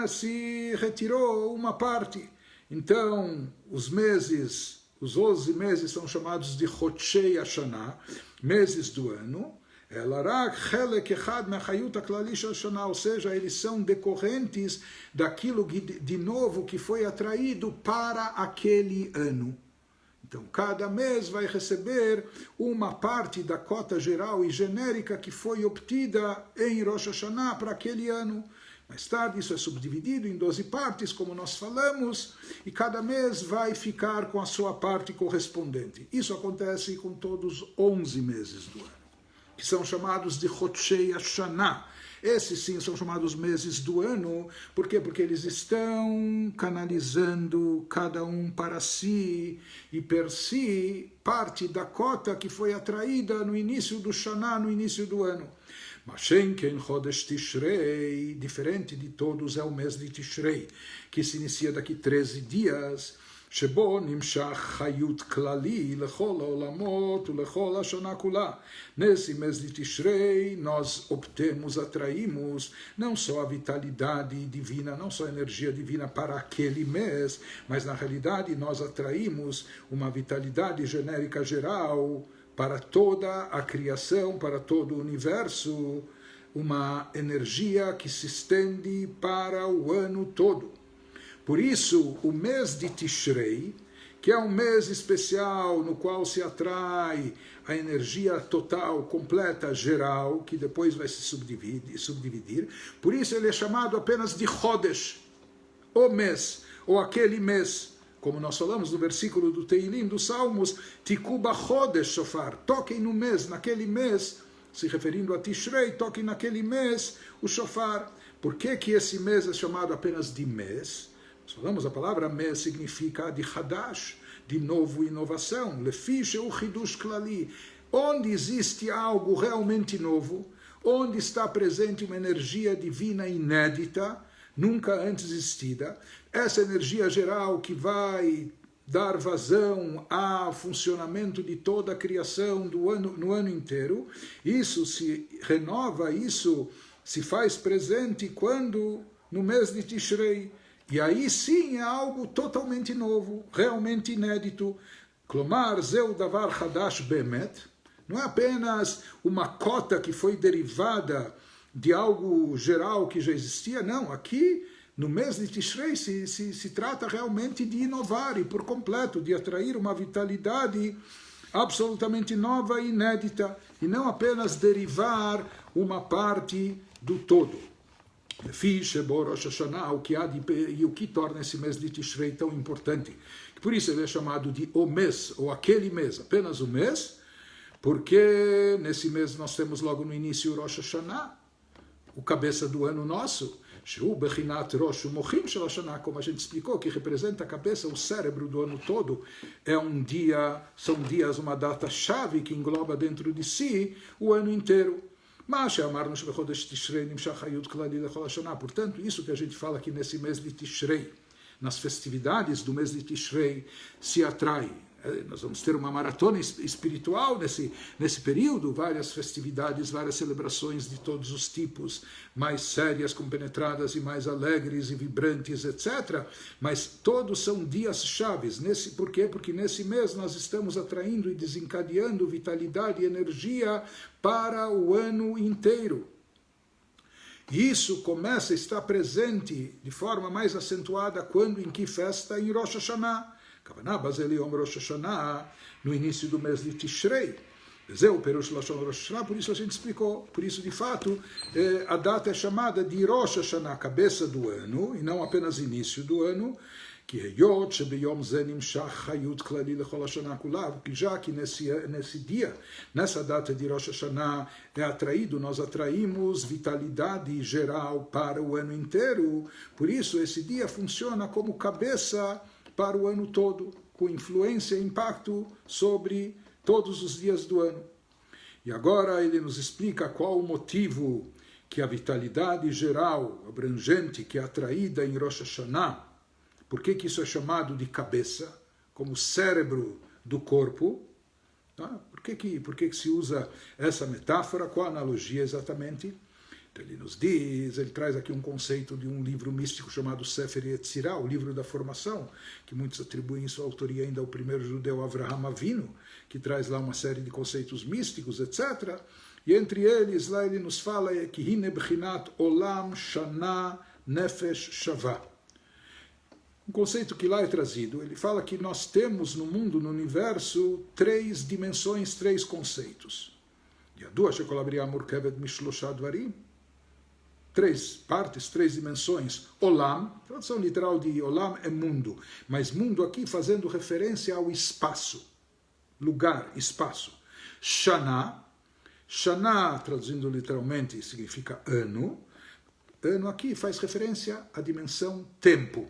se retirou uma parte. Então, os 11 meses são chamados de Chodshei Hashanah, meses do ano. Ou seja, eles são decorrentes daquilo de novo que foi atraído para aquele ano. Então, cada mês vai receber uma parte da cota geral e genérica que foi obtida em Rosh Hashanah para aquele ano. Mais tarde, isso é subdividido em 12 partes, como nós falamos, e cada mês vai ficar com a sua parte correspondente. Isso acontece com todos os 11 meses do ano, que são chamados de Chodshei Hashanah. Esses sim são chamados meses do ano. Por quê? Porque eles estão canalizando cada um para si e per si parte da cota que foi atraída no início do Shana, no início do ano. Mashenken Chodesh Tishrei, diferente de todos, é o mês de Tishrei, que se inicia daqui 13 dias, שבו נמשך חיות כללי לכל העולמות ולכל השנה כולה. Nesse mês de Tishrei, nós obtemos, atraímos, não só a vitalidade divina, não só a energia divina para aquele mês, mas na realidade nós atraímos uma vitalidade genérica geral para toda a criação, para todo o universo, uma energia que se estende para o ano todo. Por isso, o mês de Tishrei, que é um mês especial no qual se atrai a energia total, completa, geral, que depois vai se subdividir, por isso ele é chamado apenas de Chodesh, o mês, ou aquele mês. Como nós falamos no versículo do Teilim, dos Salmos, Tikuba Chodesh Shofar, toquem no mês, naquele mês, se referindo a Tishrei, toquem naquele mês o Shofar. Por que esse mês é chamado apenas de mês? Nós falamos, a palavra mês significa de Hadash, de novo, inovação, Lefi Sheu Chidush Klali, onde existe algo realmente novo, onde está presente uma energia divina inédita, nunca antes existida, essa energia geral que vai dar vazão ao funcionamento de toda a criação no ano inteiro, isso se renova, isso se faz presente quando? No mês de Tishrei. E aí sim é algo totalmente novo, realmente inédito. Klomar, Zeu Davar Hadash Bemet, não é apenas uma cota que foi derivada de algo geral que já existia, não. Aqui, no mês de Tishrei, se trata realmente de inovar e por completo, de atrair uma vitalidade absolutamente nova e inédita, e não apenas derivar uma parte do todo. Rosh Hashanah, o que torna esse mês de Tishrei tão importante. Por isso ele é chamado de o mês, ou aquele mês, apenas o mês, porque nesse mês nós temos logo no início o Rosh Hashanah, o cabeça do ano nosso, Sheu bechinat rosh umochin shel Hashanah, como a gente explicou, que representa a cabeça, o cérebro do ano todo, são dias, uma data-chave que engloba dentro de si o ano inteiro. Portanto, isso que a gente fala aqui nesse mês de Tishrei, nas festividades do mês de Tishrei, se atrai. Nós vamos ter uma maratona espiritual nesse período, várias festividades, várias celebrações de todos os tipos, mais sérias, compenetradas e mais alegres e vibrantes, etc. Mas todos são dias chaves. Por quê? Porque nesse mês nós estamos atraindo e desencadeando vitalidade e energia para o ano inteiro. E isso começa a estar presente de forma mais acentuada quando, em que festa? Em Rosh Hashanah. No início do mês de Tishrei. Por isso a gente explicou. Por isso, de fato, a data é chamada de Rosh Hashanah, cabeça do ano, e não apenas início do ano, que já que nesse dia, nessa data de Rosh Hashanah, nós atraímos vitalidade geral para o ano inteiro. Por isso, esse dia funciona como cabeça para o ano todo, com influência e impacto sobre todos os dias do ano. E agora ele nos explica qual o motivo que a vitalidade geral, abrangente, que é atraída em Rosh Hashanah, por que isso é chamado de cabeça, como cérebro do corpo? Por que se usa essa metáfora? Qual a analogia exatamente? Então ele nos diz, ele traz aqui um conceito de um livro místico chamado Sefer Yetzirah, o livro da formação, que muitos atribuem sua autoria ainda ao primeiro judeu Avraham Avinu, que traz lá uma série de conceitos místicos, etc. E entre eles, lá ele nos fala que Hine Bechinat Olam Shana Nefesh Shavah. Um conceito que lá é trazido, ele fala que nós temos no mundo, no universo, 3 dimensões, 3 conceitos. Yadua Shekol Abriah Murkevet Mishlosha Dvarim. 3 partes, 3 dimensões. Olam, tradução literal de Olam é mundo, mas mundo aqui fazendo referência ao espaço, lugar, espaço. Shana, Shana, traduzindo literalmente, significa ano. Ano aqui faz referência à dimensão tempo.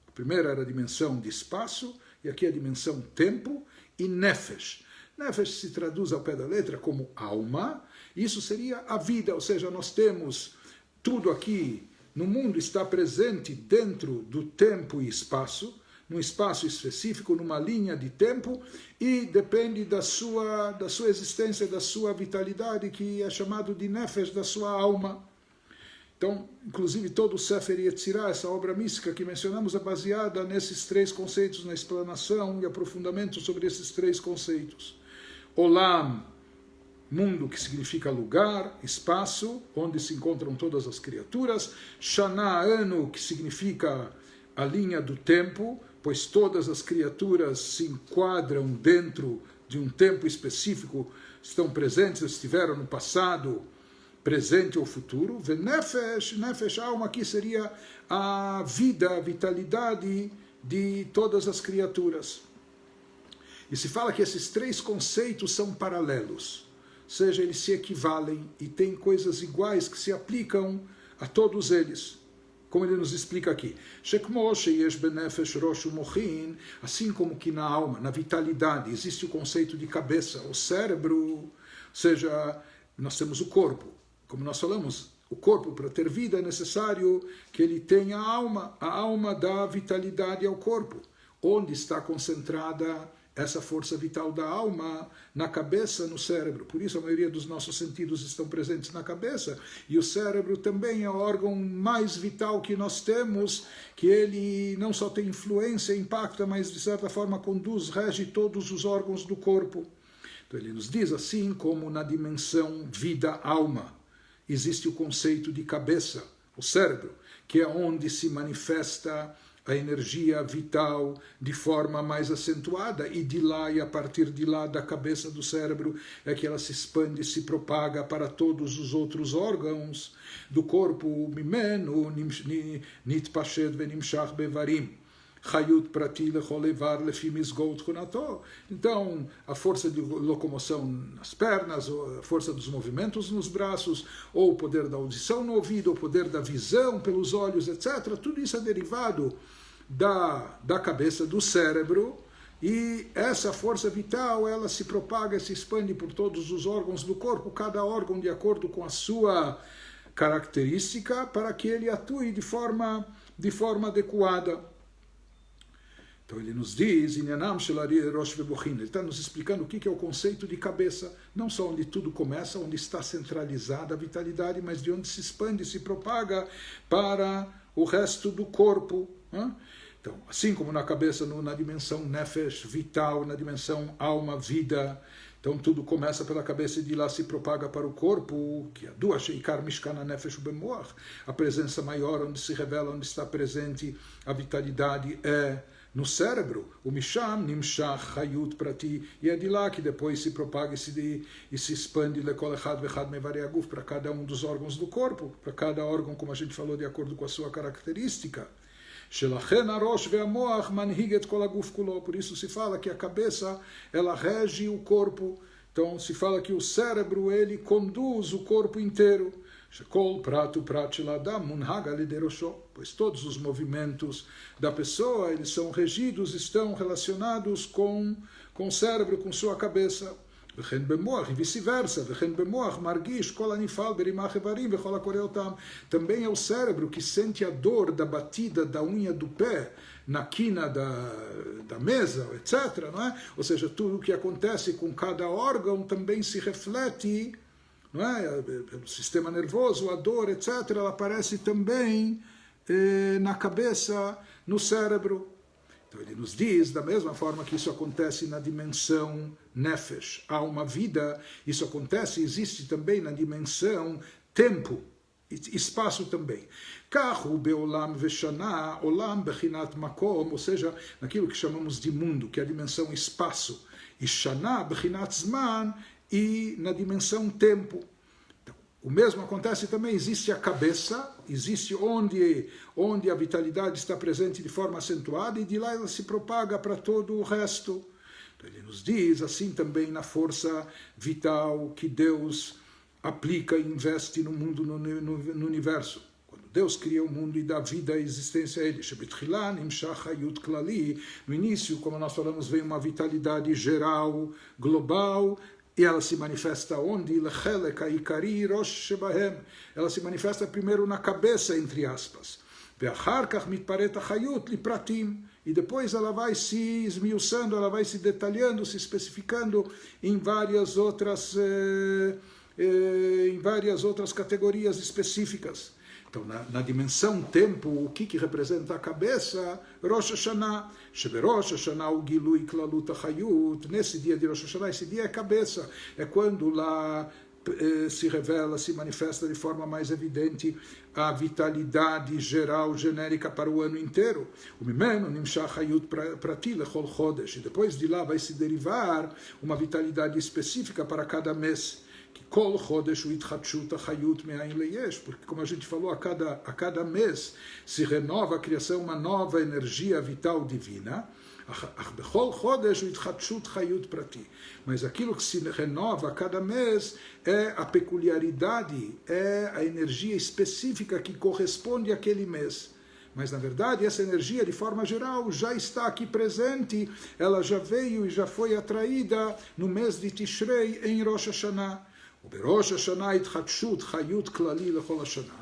A primeira era a dimensão de espaço, e aqui a dimensão tempo, e Nefesh. Nefesh se traduz ao pé da letra como alma, isso seria a vida, ou seja, nós temos tudo aqui no mundo está presente dentro do tempo e espaço, num espaço específico, numa linha de tempo, e depende da sua existência, da sua vitalidade, que é chamado de Nefesh, da sua alma. Então, inclusive, todo o Sefer Yetzirah, essa obra mística que mencionamos, é baseada nesses 3 conceitos, na explanação e aprofundamento sobre esses 3 conceitos. Olam, mundo, que significa lugar, espaço, onde se encontram todas as criaturas. Shana, ano, que significa a linha do tempo, pois todas as criaturas se enquadram dentro de um tempo específico, estão presentes, estiveram no passado, presente ou futuro. Venefesh, Nefesh, alma, aqui seria a vida, a vitalidade de todas as criaturas. E se fala que esses 3 conceitos são paralelos, ou seja, eles se equivalem e têm coisas iguais que se aplicam a todos eles. Como ele nos explica aqui. Assim como que na alma, na vitalidade, existe o conceito de cabeça, o cérebro, ou seja, nós temos o corpo. Como nós falamos, o corpo, para ter vida, é necessário que ele tenha a alma dá vitalidade ao corpo. Onde está concentrada essa força vital da alma? Na cabeça, no cérebro. Por isso a maioria dos nossos sentidos estão presentes na cabeça, e o cérebro também é o órgão mais vital que nós temos, que ele não só tem influência, impacta, mas de certa forma conduz, rege todos os órgãos do corpo. Então ele nos diz, assim como na dimensão vida-alma, existe o conceito de cabeça, o cérebro, que é onde se manifesta a energia vital de forma mais acentuada, e de lá, e a partir de lá, da cabeça do cérebro, é que ela se expande e se propaga para todos os outros órgãos do corpo, mimenu nitpashed venimshach bevarim. Chayut prati lechol levar lefi misgot chunato. Então, a força de locomoção nas pernas, ou a força dos movimentos nos braços, ou o poder da audição no ouvido, o poder da visão pelos olhos, etc. Tudo isso é derivado da cabeça, do cérebro, e essa força vital, ela se propaga, se expande por todos os órgãos do corpo, cada órgão de acordo com a sua característica, para que ele atue de forma adequada. Então ele nos diz, ele está nos explicando o que é o conceito de cabeça, não só onde tudo começa, onde está centralizada a vitalidade, mas de onde se expande, se propaga para o resto do corpo. Então, assim como na cabeça, na dimensão nefesh, vital, na dimensão alma, vida, então tudo começa pela cabeça e de lá se propaga para o corpo, que é duas sheikar mishkana nefesh ubemoach, a presença maior, onde se revela, onde está presente a vitalidade é no cérebro, o misham nimshach chayut prati, e é de lá que depois se propaga e se expande lekol echad vechad mevarei aguf, para cada um dos órgãos do corpo, para cada órgão, como a gente falou, de acordo com a sua característica. Por isso se fala que a cabeça, ela rege o corpo. Então se fala que o cérebro, ele conduz o corpo inteiro. Pois todos os movimentos da pessoa, eles são regidos, estão relacionados com o cérebro, com sua cabeça. E vice-versa. Também é o cérebro que sente a dor da batida da unha do pé na quina da mesa, etc. Não é? Ou seja, tudo o que acontece com cada órgão também se reflete, não é? O sistema nervoso, a dor, etc. Ela aparece também na cabeça, no cérebro. Então ele nos diz, da mesma forma que isso acontece na dimensão nefesh, alma, vida, isso acontece, existe também na dimensão tempo, espaço também. Kahu beolam veshana, olam bechinat makom, ou seja, naquilo que chamamos de mundo, que é a dimensão espaço, e shana bechinat zman, e na dimensão tempo. O mesmo acontece também, existe a cabeça, existe onde a vitalidade está presente de forma acentuada, e de lá ela se propaga para todo o resto. Então ele nos diz, assim também na força vital que Deus aplica e investe no mundo, no universo. Quando Deus cria o mundo e dá vida e existência a ele, no início, como nós falamos, vem uma vitalidade geral, global, e ela se manifesta onde? Ela se manifesta primeiro na cabeça, entre aspas. E depois ela vai se esmiuçando, ela vai se detalhando, se especificando em várias outras categorias específicas. Então, na dimensão tempo, o que representa a cabeça? Rosh Hashanah. Sheberosh Hashanah o Gilui Klalut Achayut. Nesse dia de Rosh Hashanah, esse dia é cabeça. É quando lá se revela, se manifesta de forma mais evidente a vitalidade geral, genérica para o ano inteiro. O Mimeno Nimshach Hayut Prati Lechol Chodesh. E depois de lá vai se derivar uma vitalidade específica para cada mês. Kol Chodesh Uitchatshut Achayut Me'ain Leyesh, porque como a gente falou, a cada mês se renova a criação, uma nova energia vital divina. Mas aquilo que se renova a cada mês é a peculiaridade, é a energia específica que corresponde àquele mês. Mas, na verdade, essa energia, de forma geral, já está aqui presente, ela já veio e já foi atraída no mês de Tishrei, em Rosh Hashanah. ובראש השנה התחדשות חיות כללי לכל השנה.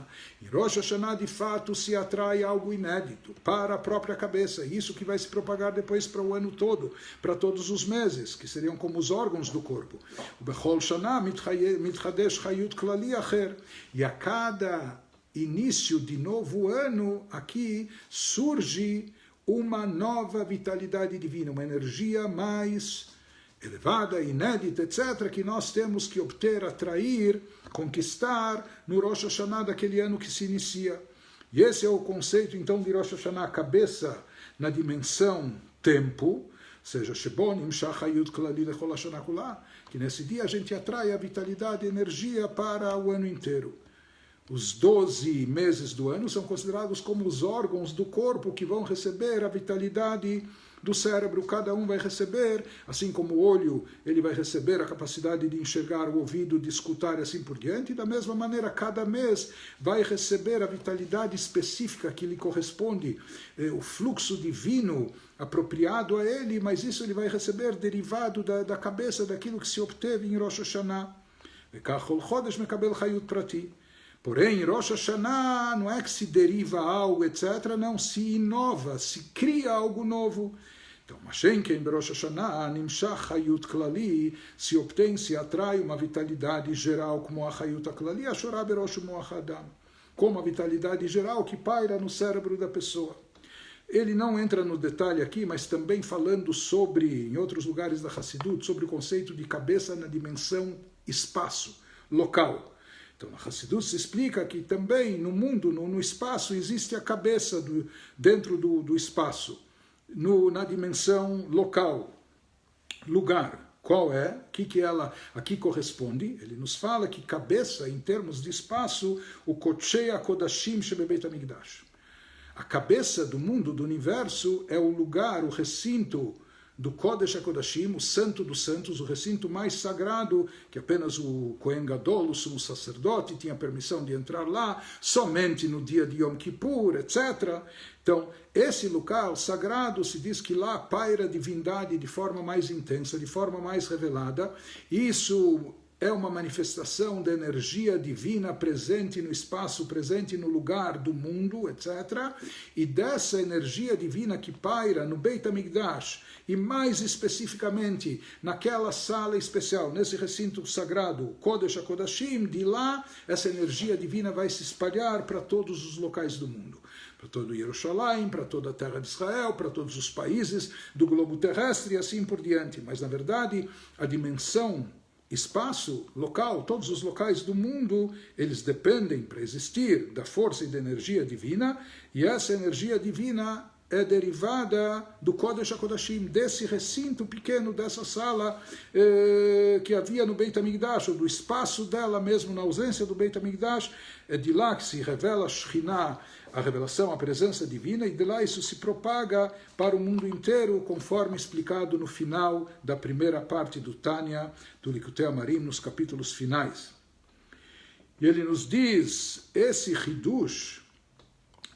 Em Rosh Hashanah, de fato, se atrai algo inédito para a própria cabeça. Isso que vai se propagar depois para o ano todo, para todos os meses, que seriam como os órgãos do corpo. ובכל שנה מתחדש חיות כללי אחר. E a cada início de novo ano, aqui surge uma nova vitalidade divina, uma energia mais elevada, inédita, etc., que nós temos que obter, atrair, conquistar no Rosh Hashanah daquele ano que se inicia. E esse é o conceito, então, de Rosh Hashanah, a cabeça na dimensão tempo, ou seja, Shebonim Shachayut Klali Lechol Hashanah Kula, que nesse dia a gente atrai a vitalidade e energia para o ano inteiro. Os 12 meses do ano são considerados como os órgãos do corpo que vão receber a vitalidade do cérebro. Cada um vai receber, assim como o olho, ele vai receber a capacidade de enxergar, o ouvido, de escutar e assim por diante. E da mesma maneira, cada mês vai receber a vitalidade específica que lhe corresponde, o fluxo divino apropriado a ele, mas isso ele vai receber derivado da cabeça, daquilo que se obteve em Rosh Hashanah. Porém, em Rosh Hashanah não é que se deriva algo, etc. Não, se inova, se cria algo novo. Então, Mashenken, Rosh Hashanah, Nimshach Hayut Klali, se obtém, se atrai uma vitalidade geral como a Hayut Klali, a Shorah Berosh Moach Adam, como a vitalidade geral que paira no cérebro da pessoa. Ele não entra no detalhe aqui, mas também falando sobre, em outros lugares da Hassidut, sobre o conceito de cabeça na dimensão espaço, local. Então, na Hassidut se explica que também no mundo, no espaço, existe a cabeça dentro do espaço, na dimensão local, lugar. Qual é? O que ela aqui corresponde? Ele nos fala que cabeça, em termos de espaço, o Kodshay HaKodashim Shebebeit HaMikdash. A cabeça do mundo, do universo, é o lugar, o recinto do Kodesh HaKodashim, o Santo dos Santos, o recinto mais sagrado, que apenas o Kohen Gadol, o sumo sacerdote, tinha permissão de entrar lá, somente no dia de Yom Kippur, etc. Então, esse local sagrado, se diz que lá paira a divindade de forma mais intensa, de forma mais revelada. Isso é uma manifestação da energia divina presente no espaço, presente no lugar do mundo, etc. E dessa energia divina que paira no Beit HaMikdash, e mais especificamente naquela sala especial, nesse recinto sagrado, Kodesh HaKodashim, de lá essa energia divina vai se espalhar para todos os locais do mundo. Para todo Jerusalém, para toda a terra de Israel, para todos os países do globo terrestre e assim por diante. Mas, na verdade, a dimensão espaço, local, todos os locais do mundo, eles dependem para existir da força e da energia divina, e essa energia divina é derivada do Kodesh HaKodashim, desse recinto pequeno, dessa sala que havia no Beit HaMikdash, ou do espaço dela mesmo, na ausência do Beit HaMikdash. É de lá que se revela a Shekhinah, a revelação, a presença divina, e de lá isso se propaga para o mundo inteiro, conforme explicado no final da primeira parte do Tânia, do Likutei Amarim, nos capítulos finais. E ele nos diz, esse Hidush,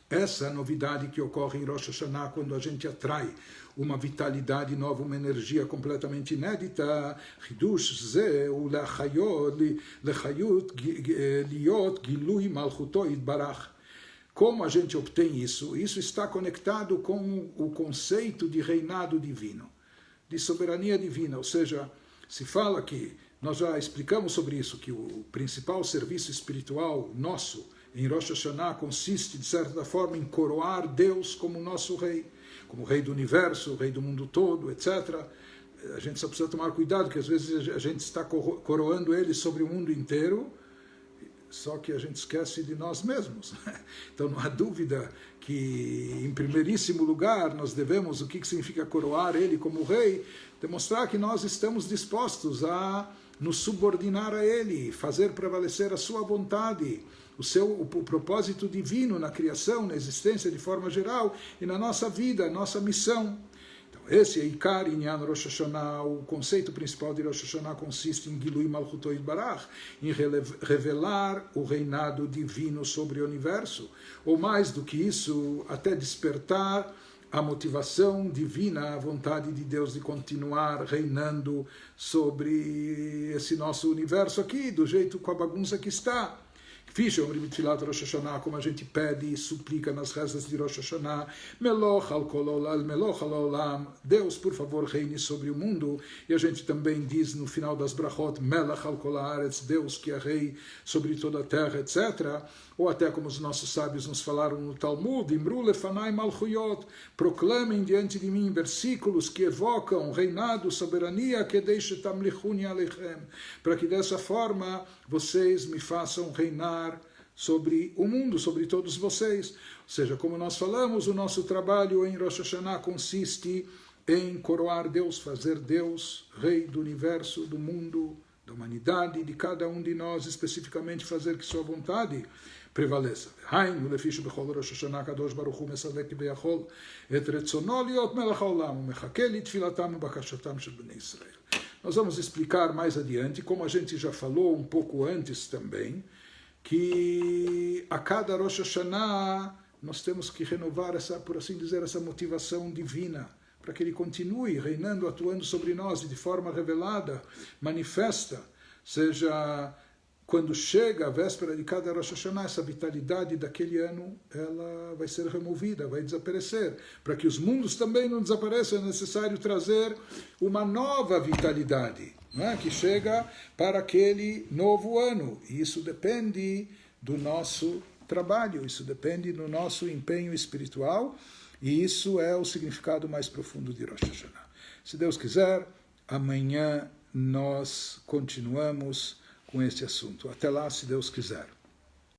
essa novidade que ocorre em Rosh Hashanah, quando a gente atrai uma vitalidade nova, uma energia completamente inédita, Hidush ze u lechayut liot gilui malchuto yitbarach. Como a gente obtém isso? Isso está conectado com o conceito de reinado divino, de soberania divina, ou seja, se fala que, nós já explicamos sobre isso, que o principal serviço espiritual nosso em Rosh Hashanah consiste, de certa forma, em coroar Deus como nosso rei, como rei do universo, rei do mundo todo, etc. A gente só precisa tomar cuidado, que às vezes a gente está coroando ele sobre o mundo inteiro, só que a gente esquece de nós mesmos. Então não há dúvida que, em primeiríssimo lugar, nós devemos, o que significa coroar ele como rei, demonstrar que nós estamos dispostos a nos subordinar a ele, fazer prevalecer a sua vontade, o propósito divino na criação, na existência de forma geral, e na nossa vida, nossa missão. Esse é Ikar Inyan Rosh Hashanah. O conceito principal de Rosh Hashanah consiste em Gilui Malchuto Yitbarach, em revelar o reinado divino sobre o universo, ou mais do que isso, até despertar a motivação divina, a vontade de Deus de continuar reinando sobre esse nosso universo aqui, do jeito com a bagunça que está. Rosh Hashanah, como a gente pede e suplica nas rezas de Rosh Hashanah, Meloch al olam, Deus, por favor, reine sobre o mundo. E a gente também diz no final das brachot, Melech al kol haaretz, Deus que é rei sobre toda a terra, etc. Ou até como os nossos sábios nos falaram no Talmud, Imru lefanai malchuyot, proclamem diante de mim versículos que evocam reinado, soberania, que deixe tamlichuni alechem, para que dessa forma vocês me façam reinar sobre o mundo, sobre todos vocês. Ou seja, como nós falamos, o nosso trabalho em Rosh Hashanah consiste em coroar Deus, fazer Deus rei do universo, do mundo, da humanidade, de cada um de nós, especificamente fazer que sua vontade prevaleça. Hainu lefish bechol Rosh Hashanah Kadosh Baruch Hu mesalek veyachol et retzono liot melech haolam umechake litfilatam ubakashatam shel bnei Israel. Nós vamos explicar mais adiante, como a gente já falou um pouco antes também, que a cada Rosh Hashanah nós temos que renovar essa, por assim dizer, essa motivação divina, para que ele continue reinando, atuando sobre nós de forma revelada, manifesta, seja quando chega a véspera de cada Rosh Hashanah, essa vitalidade daquele ano, ela vai ser removida, vai desaparecer. Para que os mundos também não desapareçam, é necessário trazer uma nova vitalidade, não é? Que chega para aquele novo ano. E isso depende do nosso trabalho, isso depende do nosso empenho espiritual, e isso é o significado mais profundo de Rosh Hashanah. Se Deus quiser, amanhã nós continuamos com este assunto. Até lá, se Deus quiser.